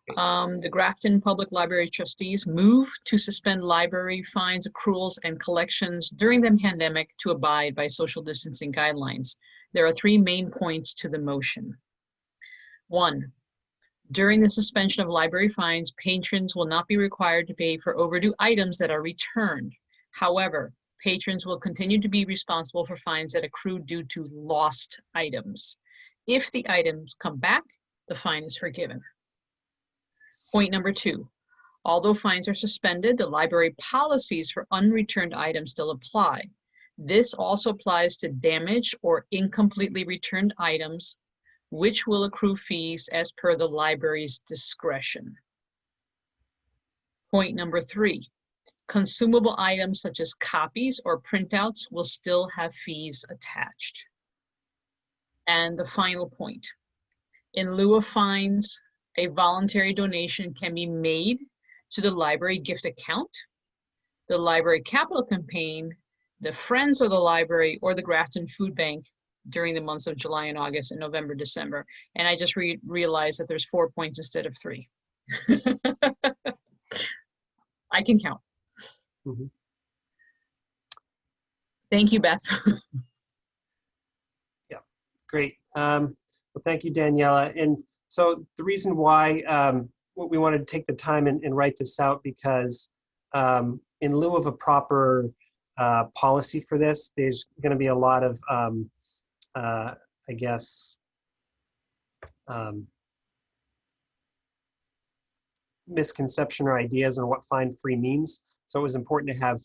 The Grafton Public Library Trustees move to suspend library fines, accruals, and collections during the pandemic to abide by social distancing guidelines. There are three main points to the motion. 1, during the suspension of library fines, patrons will not be required to pay for overdue items that are returned. However, patrons will continue to be responsible for fines that accrue due to lost items. If the items come back, the fine is forgiven. Point number 2, although fines are suspended, the library policies for unreturned items still apply. This also applies to damaged or incompletely returned items, which will accrue fees as per the library's discretion. Point number 3, consumable items such as copies or printouts will still have fees attached. And the final point, in lieu of fines, a voluntary donation can be made to the library gift account, the library capital campaign, the Friends of the Library, or the Grafton Food Bank during the months of July and August and November, December. And I just realized that there's 4 points instead of 3. I can count. Mhm. Thank you, Beth. Great. Well, thank you, Daniela. And so the reason why we wanted to take the time and write this out because in lieu of a proper policy for this, there's going to be a lot of, I guess, misconception or ideas on what fine-free means. So it was important to have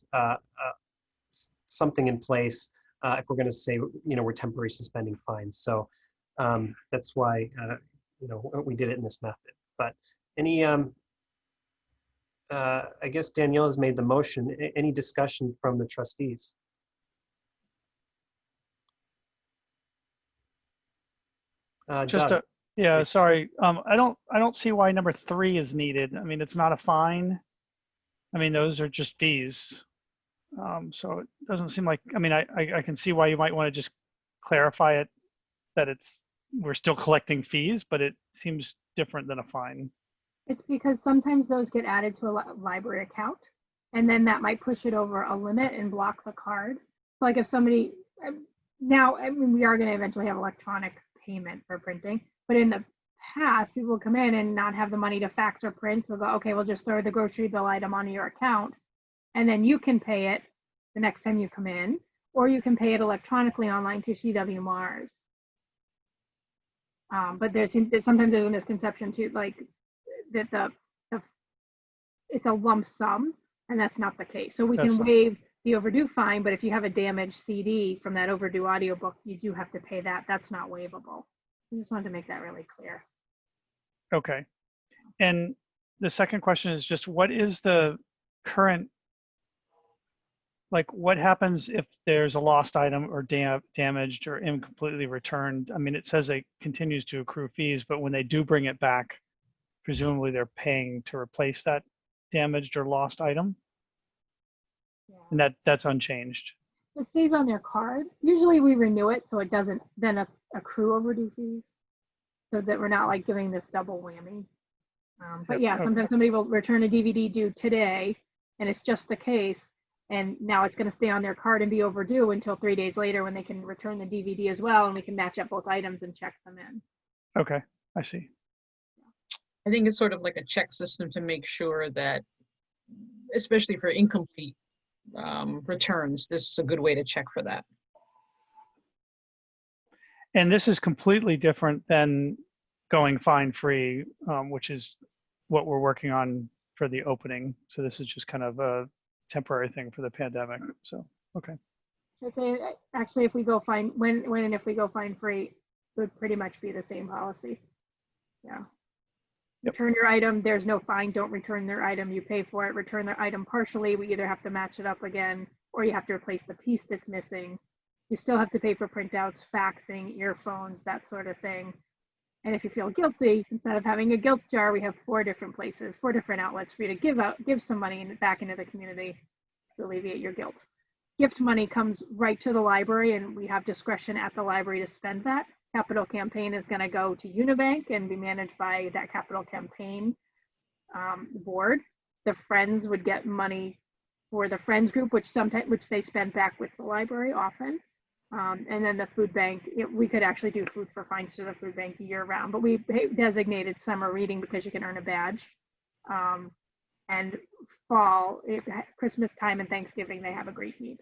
something in place if we're going to say, we're temporarily suspending fines. So that's why, we did it in this method. But any, I guess Daniela's made the motion. Any discussion from the trustees? Doug. Yeah, sorry. I don't see why number 3 is needed. I mean, it's not a fine. I mean, those are just fees. So it doesn't seem like, I mean, I can see why you might want to just clarify it that we're still collecting fees, but it seems different than a fine. It's because sometimes those get added to a library account, and then that might push it over a limit and block the card. So like if somebody, now, I mean, we are going to eventually have electronic payment for printing, but in the past, people will come in and not have the money to fax or print. So go, okay, we'll just throw the grocery bill item on your account, and then you can pay it the next time you come in, or you can pay it electronically online through CW Mars. But sometimes there's a misconception too, like that it's a lump sum, and that's not the case. So we can waive the overdue fine, but if you have a damaged CD from that overdue audiobook, you do have to pay that. That's not waivable. I just wanted to make that really clear. Okay. And the second question is just what is the current, like what happens if there's a lost item or damaged or incompletely returned? I mean, it says it continues to accrue fees, but when they do bring it back, presumably they're paying to replace that damaged or lost item. Yeah. And that's unchanged. It stays on their card. Usually we renew it so it doesn't then accrue overdue fees, so that we're not like giving this double whammy. But yeah, sometimes somebody will return a DVD due today and it's just the case, and now it's going to stay on their card and be overdue until 3 days later when they can return the DVD as well, and we can match up both items and check them in. Okay, I see. I think it's sort of like a check system to make sure that, especially for incomplete returns, this is a good way to check for that. And this is completely different than going fine-free, which is what we're working on for the opening. So this is just kind of a temporary thing for the pandemic. So, okay. I'd say actually if we go fine, when and if we go fine-free, it would pretty much be the same policy. Yeah. Yep. Return your item, there's no fine, don't return their item, you pay for it, return their item partially, we either have to match it up again, or you have to replace the piece that's missing. You still have to pay for printouts, faxing, earphones, that sort of thing. And if you feel guilty, instead of having a guilt jar, we have 4 different places, 4 different outlets for you to give some money back into the community to alleviate your guilt. Gift money comes right to the library, and we have discretion at the library to spend that. Capital campaign is going to go to Unibank and be managed by that capital campaign board. The Friends would get money for the Friends group, which they spend back with the library often. And then the food bank, we could actually do food for fines to the food bank year round, but we designated summer reading because you can earn a badge. And fall, Christmas time and Thanksgiving, they have a great need.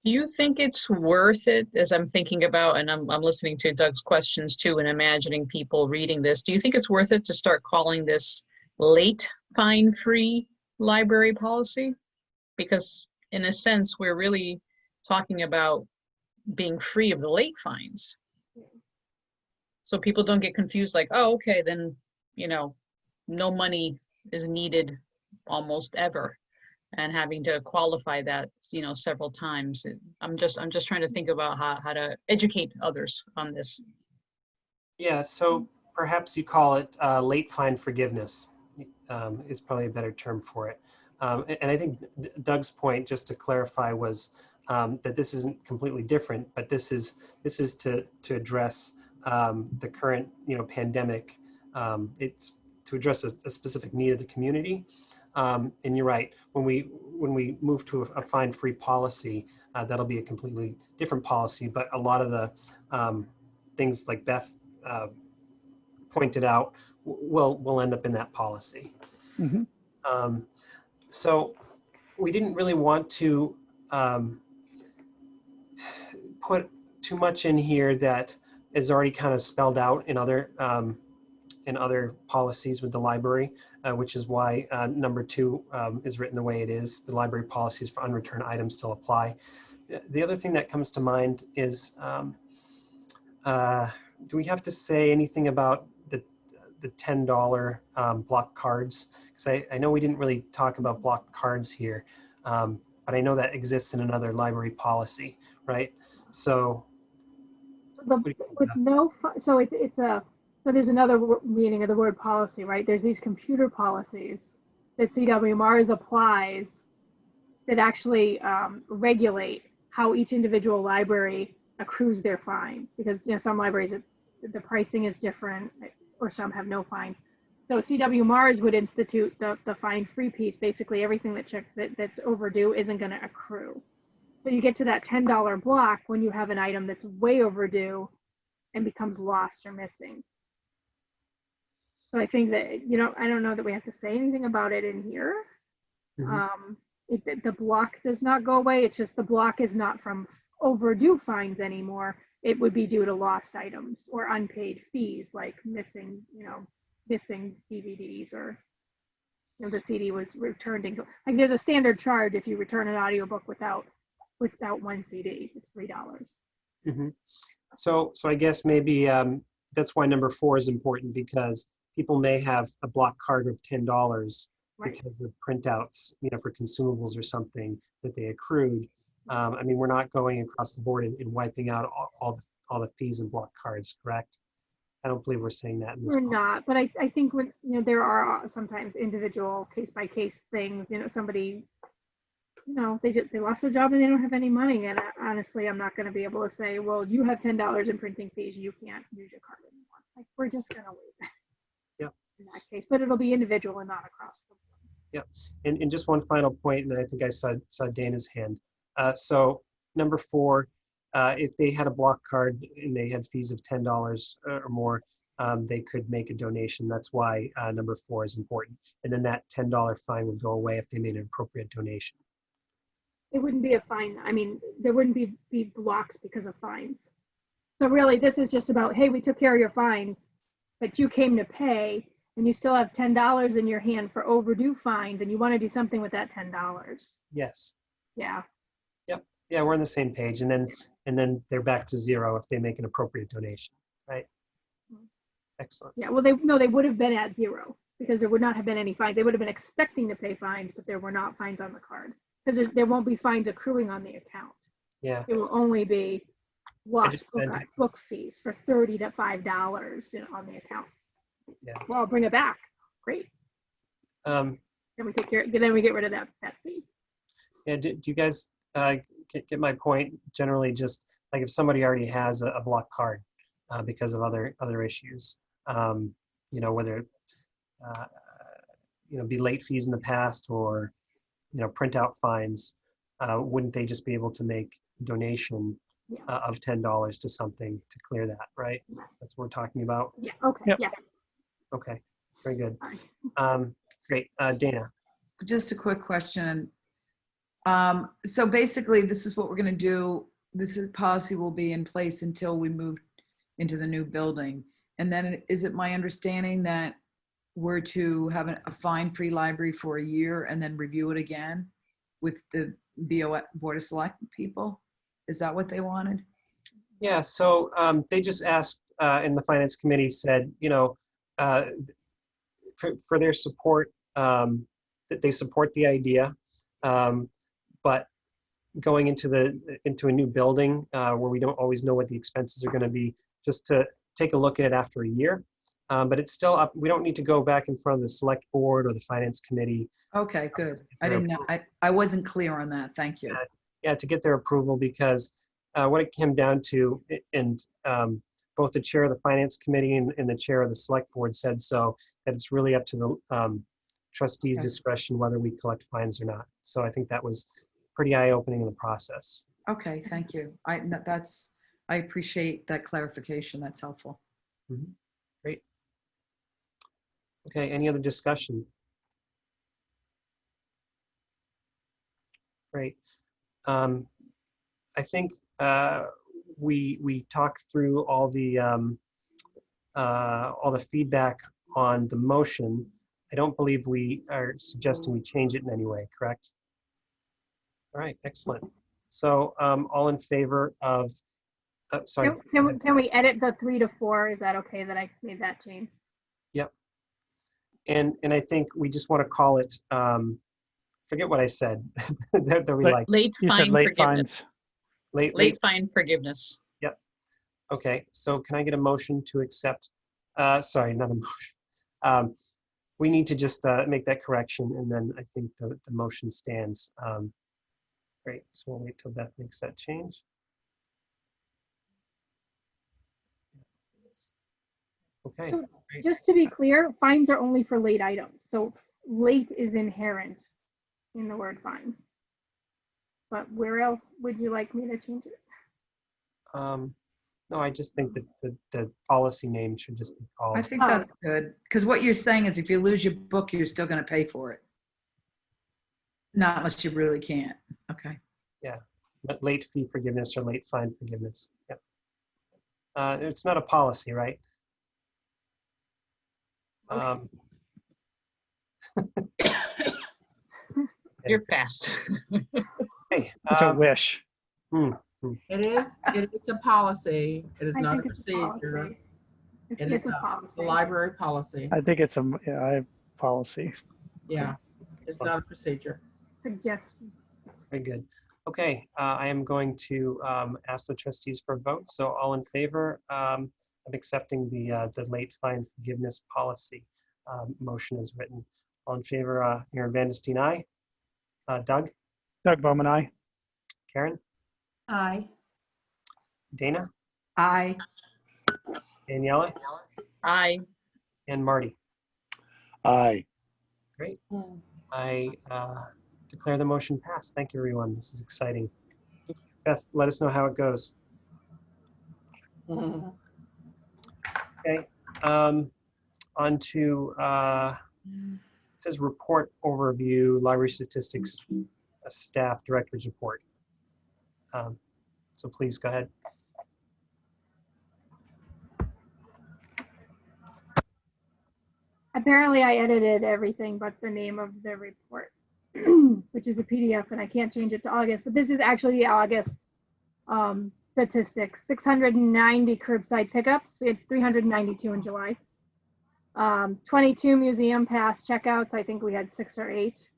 Do you think it's worth it, as I'm thinking about, and I'm listening to Doug's questions too, and imagining people reading this, do you think it's worth it to start calling this late fine-free library policy? Because in a sense, we're really talking about being free of the late fines. So people don't get confused like, oh, okay, then, no money is needed almost ever. And having to qualify that, several times. I'm just trying to think about how to educate others on this. Yeah, so perhaps you call it late fine forgiveness is probably a better term for it. And I think Doug's point, just to clarify, was that this isn't completely different, but this is to address the current pandemic. It's to address a specific need of the community. And you're right. When we move to a fine-free policy, that'll be a completely different policy. But a lot of the things like Beth pointed out will end up in that policy. Mm-hmm. So we didn't really want to put too much in here that is already kind of spelled out in other policies with the library, which is why number 2 is written the way it is. The library policies for unreturned items still apply. The other thing that comes to mind is, do we have to say anything about the $10 block cards? Because I know we didn't really talk about block cards here, but I know that exists in another library policy, right? So, With no, so so there's another meaning of the word policy, right? There's these computer policies that CWMRs applies that actually regulate how each individual library accrues their fines, because some libraries the pricing is different, or some have no fines. So CWMRs would institute the fine-free piece. Basically, everything that's overdue isn't going to accrue. So you get to that $10 block when you have an item that's way overdue and becomes lost or missing. So I think that, I don't know that we have to say anything about it in here. Mm-hmm. The block does not go away. It's just the block is not from overdue fines anymore. It would be due to lost items or unpaid fees, like missing DVDs, or the CD was returned. Like there's a standard charge if you return an audiobook without one CD. It's $3. Mm-hmm. So I guess maybe that's why number 4 is important, because people may have a block card of $10 Right. because of printouts, for consumables or something that they accrued. I mean, we're not going across the board and wiping out all the fees and block cards, correct? I don't believe we're saying that in this. We're not, but I think when there are sometimes individual case by case things. Somebody, they lost their job and they don't have any money, and honestly, I'm not going to be able to say, well, you have $10 in printing fees, you can't use your card anymore. Like, we're just going to wait. Yep. In that case, but it'll be individual and not across the board. Yep. And just one final point, and I think I saw Dana's hand. So number 4, if they had a block card and they had fees of $10 or more, they could make a donation. That's why number 4 is important. And then that $10 fine would go away if they made an appropriate donation. It wouldn't be a fine. I mean, there wouldn't be blocks because of fines. So really, this is just about, hey, we took care of your fines, but you came to pay, and you still have $10 in your hand for overdue fines, and you want to do something with that $10. Yes. Yeah. Yep. Yeah, we're on the same page. And then they're back to 0 if they make an appropriate donation, right? Excellent. Yeah. Well, they would have been at 0 because there would not have been any fines. They would have been expecting to pay fines, but there were not fines on the card, because there won't be fines accruing on the account. Yeah. It will only be lost book fees for $30 to $5 on the account. Yeah. Well, I'll bring it back. Great. Then we take care. Then we get rid of that fee. Yeah. Do you guys get my point? Generally, just like if somebody already has a block card because of other issues, whether be late fees in the past or printout fines, wouldn't they just be able to make a donation of $10 to something to clear that, right? Yes. That's what we're talking about. Yeah. Okay. Yep. Yeah. Okay. Very good. Sorry. Great. Dana. Just a quick question. So basically, this is what we're going to do. Policy will be in place until we move into the new building. And then is it my understanding that we're to have a fine-free library for a year and then review it again with the Board of Select people? Is that what they wanted? Yeah, so they just asked in the Finance Committee, said, for their support, that they support the idea, but going into a new building where we don't always know what the expenses are going to be, just to take a look at it after a year. But it's still up. We don't need to go back in front of the Select Board or the Finance Committee. Okay, good. I didn't know. I wasn't clear on that. Thank you. Yeah, to get their approval, because what it came down to, and both the chair of the Finance Committee and the chair of the Select Board said so, that it's really up to the trustees' Okay. discretion whether we collect fines or not. So I think that was pretty eye-opening in the process. Okay, thank you. I appreciate that clarification. That's helpful. Mhm. Great. Okay, any other discussion? Great. I think we talked through all the feedback on the motion. I don't believe we are suggesting we change it in any way, correct? All right, excellent. So all in favor of, sorry. Can we edit the 3 to 4? Is that okay that I made that change? Yep. And I think we just want to call it, forget what I said, that we like. Late You said fine late forgiveness. fines. Late fine forgiveness. Okay, so can I get a motion to accept, sorry, not a motion. We need to just make that correction, and then I think the motion stands. Great, so we'll wait till Beth makes that change. Okay, So great. just to be clear, fines are only for late items. So late is inherent in the word fine. But where else would you like me to change it? No, I just think that the policy name should just be called. I think that's good. Because what you're saying is if you lose your book, you're still going to pay for it. Not unless you really can't. Okay. But late fee forgiveness or late fine forgiveness. Yep. It's not a policy, right? You're fast. Hey, It's a wish. It's a policy. It is I not a think it's a procedure. policy. It is It's a a policy. library policy. I think it's a policy. Yeah, it's not a procedure. Suggestion. very good. Okay, I am going to ask the trustees for a vote. So all in favor of accepting the late fine forgiveness policy motion as written. All in favor, Aaron Vandestein, aye. Doug, Doug Bowman, aye. Karen, Aye. Dana, Aye. Daniela, Aye. and Marty. Aye. Great. I declare the motion passed. Thank you, everyone. This is exciting. Beth, let us know how it goes. Okay. On to, it says report overview, library statistics, staff director's report. So please go ahead. Apparently I edited everything but the name of the report, which is a PDF, and I can't change it to August, but this is actually the August statistics. 690 curbside pickups. We had 392 in July. 22 museum pass checkouts. I think we had 6 or 8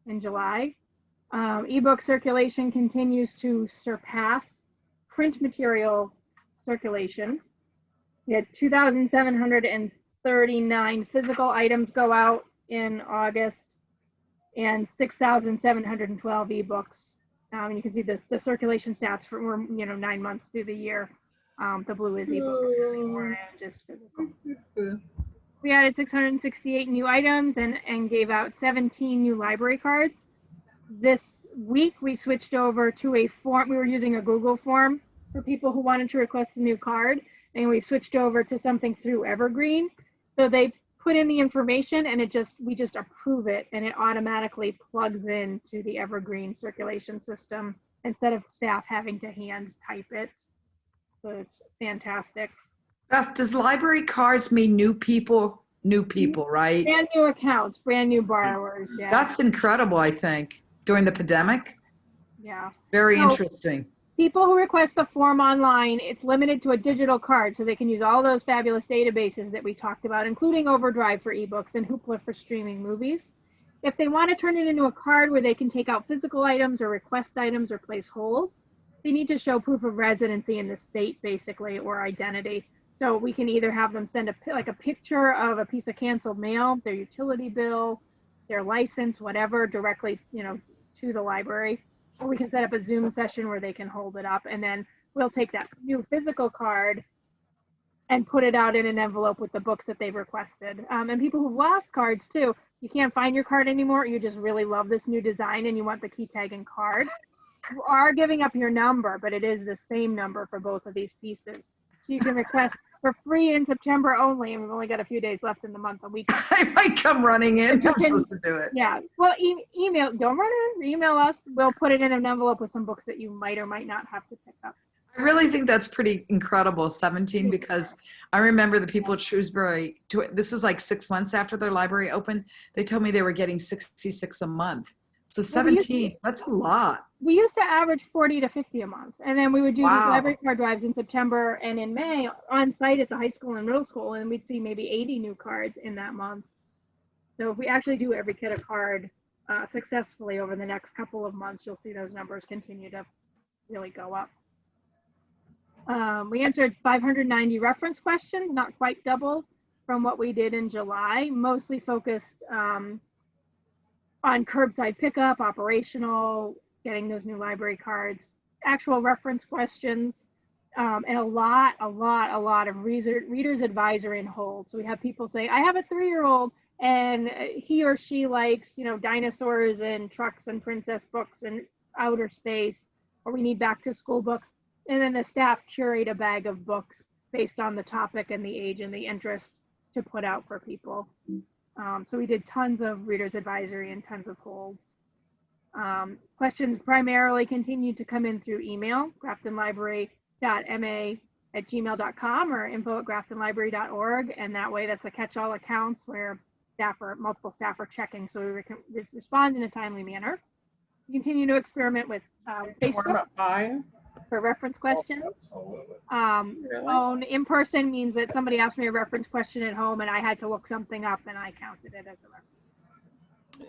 in July. Ebook circulation continues to surpass print material circulation. We had 2,739 physical items go out in August and 6,712 ebooks. You can see this, the circulation stats for 9 months through the year. The blue is ebooks, orange is physical. We added 668 new items and gave out 17 new library cards. This week we switched over to a form. We were using a Google form for people who wanted to request a new card, and we switched over to something through Evergreen. So they put in the information and we just approve it and it automatically plugs into the Evergreen circulation system instead of staff having to hand type it. So it's fantastic. Beth, does library cards mean new people? New people, right? Brand new accounts, brand new borrowers. Yeah. That's incredible, I think, during the pandemic. Yeah. Very So, interesting. people who request the form online, it's limited to a digital card, so they can use all those fabulous databases that we talked about, including Overdrive for ebooks and Hoopla for streaming movies. If they want to turn it into a card where they can take out physical items or request items or place holds, they need to show proof of residency in the state, basically, or identity. So we can either have them send a picture of a piece of canceled mail, their utility bill, their license, whatever, directly, to the library. Or we can set up a Zoom session where they can hold it up, and then we'll take that new physical card and put it out in an envelope with the books that they've requested. And people who've lost cards too, you can't find your card anymore, you just really love this new design and you want the key tag and card. You are giving up your number, but it is the same number for both of these pieces. So you can request for free in September only, and we've only got a few days left in the month, a week. I might come running in. I'm supposed to do it. Yeah, well, email, don't run in, email us. We'll put it in an envelope with some books that you might or might not have to pick up. I really think that's pretty incredible, 17, because I remember the people at Shrewsbury, this is like 6 months after their library opened, they told me they were getting 66 a month. So 17, that's a lot. We used to average 40 to 50 a month. And then we would do these library card drives in September and in May on site at the high school and middle school, and we'd see maybe 80 new cards in that month. So if we actually do every kid a card successfully over the next couple of months, you'll see those numbers continue to really go up. We answered 590 reference questions, not quite double from what we did in July, mostly focused on curbside pickup, operational, getting those new library cards, actual reference questions, and a lot of reader's advisory and hold. So we have people say, I have a 3-year-old and he or she likes, dinosaurs and trucks and princess books and outer space, or we need back to school books. And then the staff curate a bag of books based on the topic and the age and the interest to put out for people. So we did tons of reader's advisory and tons of holds. Questions primarily continued to come in through email, graftonlibrary.ma@gmail.com or info@graftonlibrary.org. And that way, that's the catch-all accounts where multiple staff are checking, so we can respond in a timely manner. We continue to experiment with Facebook for reference questions. Phone in person means that somebody asked me a reference question at home and I had to look something up and I counted it as a reference.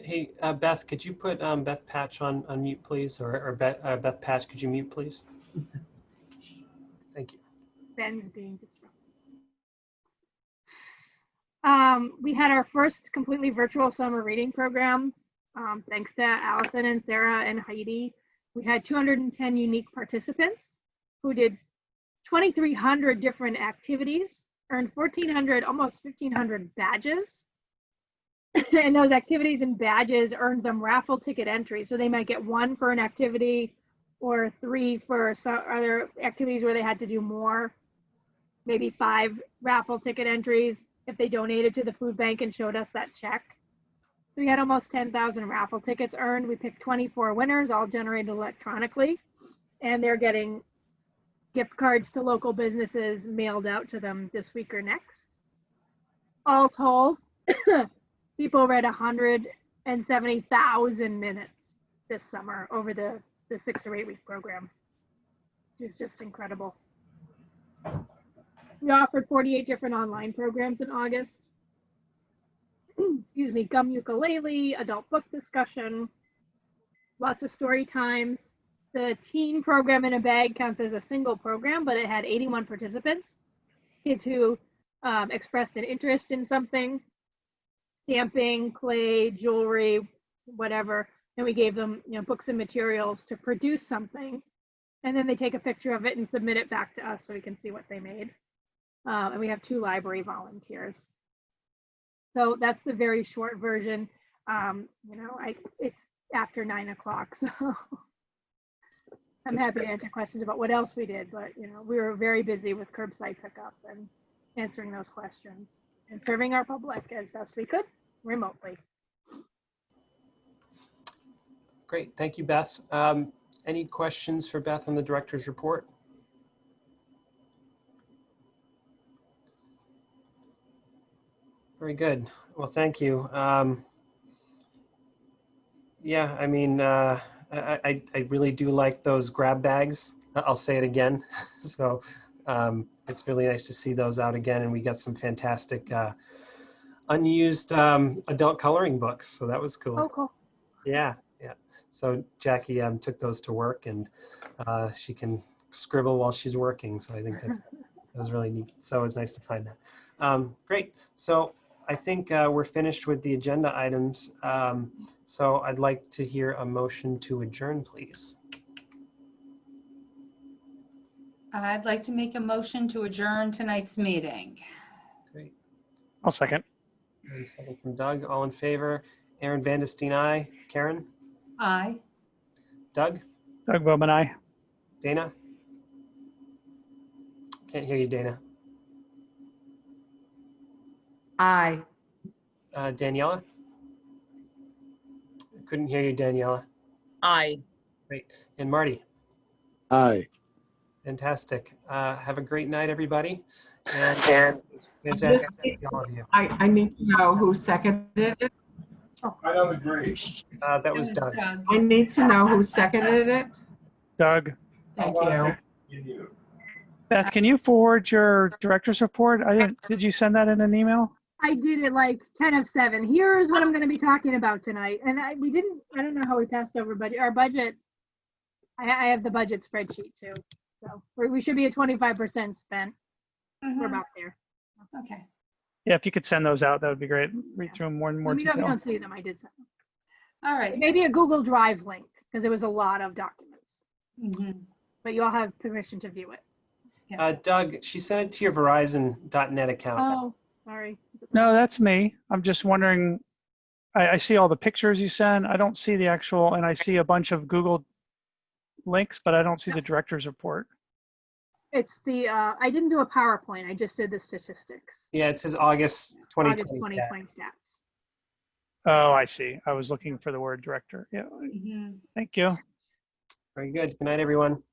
Hey, Beth, could you put Beth Patch on mute, please? Or Beth Patch, could you mute, please? Thank you. Ben's being disrupted. We had our first completely virtual summer reading program. Thanks to Allison and Sarah and Heidi. We had 210 unique participants who did 2,300 different activities, earned 1,400, almost 1,500 badges. And those activities and badges earned them raffle ticket entries. So they might get 1 for an activity or 3 for some other activities where they had to do more, maybe 5 raffle ticket entries if they donated to the food bank and showed us that check. We had almost 10,000 raffle tickets earned. We picked 24 winners, all generated electronically, and they're getting gift cards to local businesses mailed out to them this week or next. All told, people read 170,000 minutes this summer over the 6 or 8 week program, which is just incredible. We offered 48 different online programs in August. Excuse me, gum ukulele, adult book discussion, lots of story times. The teen program in a bag counts as a single program, but it had 81 participants, kids who expressed an interest in something, stamping, clay, jewelry, whatever. And we gave them, books and materials to produce something. And then they take a picture of it and submit it back to us so we can see what they made. And we have 2 library volunteers. So that's the very short version. It's after 9 o'clock, so I'm happy to answer questions about what else we did, but we were very busy with curbside pickup and answering those questions. and serving our public as best we could remotely. Great, thank you, Beth. Any questions for Beth on the director's report? Very good. Well, thank you. Yeah, I mean, I really do like those grab bags. I'll say it again. So it's really nice to see those out again, and we got some fantastic unused adult coloring books. So that was cool. Oh, cool. Yeah, yeah. So Jackie took those to work, and she can scribble while she's working. So I think that was really neat. So it was nice to find that. Great. So I think we're finished with the agenda items. So I'd like to hear a motion to adjourn, please. I'd like to make a motion to adjourn tonight's meeting. Great. I'll second. And a second from Doug. All in favor? Aaron Vandestein, aye. Karen? Aye. Doug? Doug Bowman, aye. Dana? Can't hear you, Dana. Aye. Daniela? Couldn't hear you, Daniela. Aye. Great. And Marty? Aye. Fantastic. Have a great night, everybody. And it's fantastic to see all of you. I need to know who seconded it. I don't agree. That was Doug. I need to know who seconded it. Doug. Thank you. You. Beth, can you forward your director's report? Did you send that in an email? I did it like 10 of 7. Here's what I'm going to be talking about tonight. And I don't know how we passed over, but our budget, I have the budget spreadsheet too. So we should be at 25% spent. We're about there. Okay. Yeah, if you could send those out, that would be great. Read through them more and more Let me know if you detail. don't see them. I did send them. All right. Maybe a Google Drive link because it was a lot of documents. Mhm. But you all have permission to view it. Doug, she sent it to your Verizon.net account. Oh, sorry. No, that's me. I'm just wondering, I see all the pictures you send. I don't see the actual, and I see a bunch of Google links, but I don't see the director's report. It's the, I didn't do a PowerPoint. I just did the statistics. Yeah, it says August August 2020. 2020 stats. Oh, I see. I was looking for the word director. Yeah, Mhm. thank you. Very good. Good night, everyone.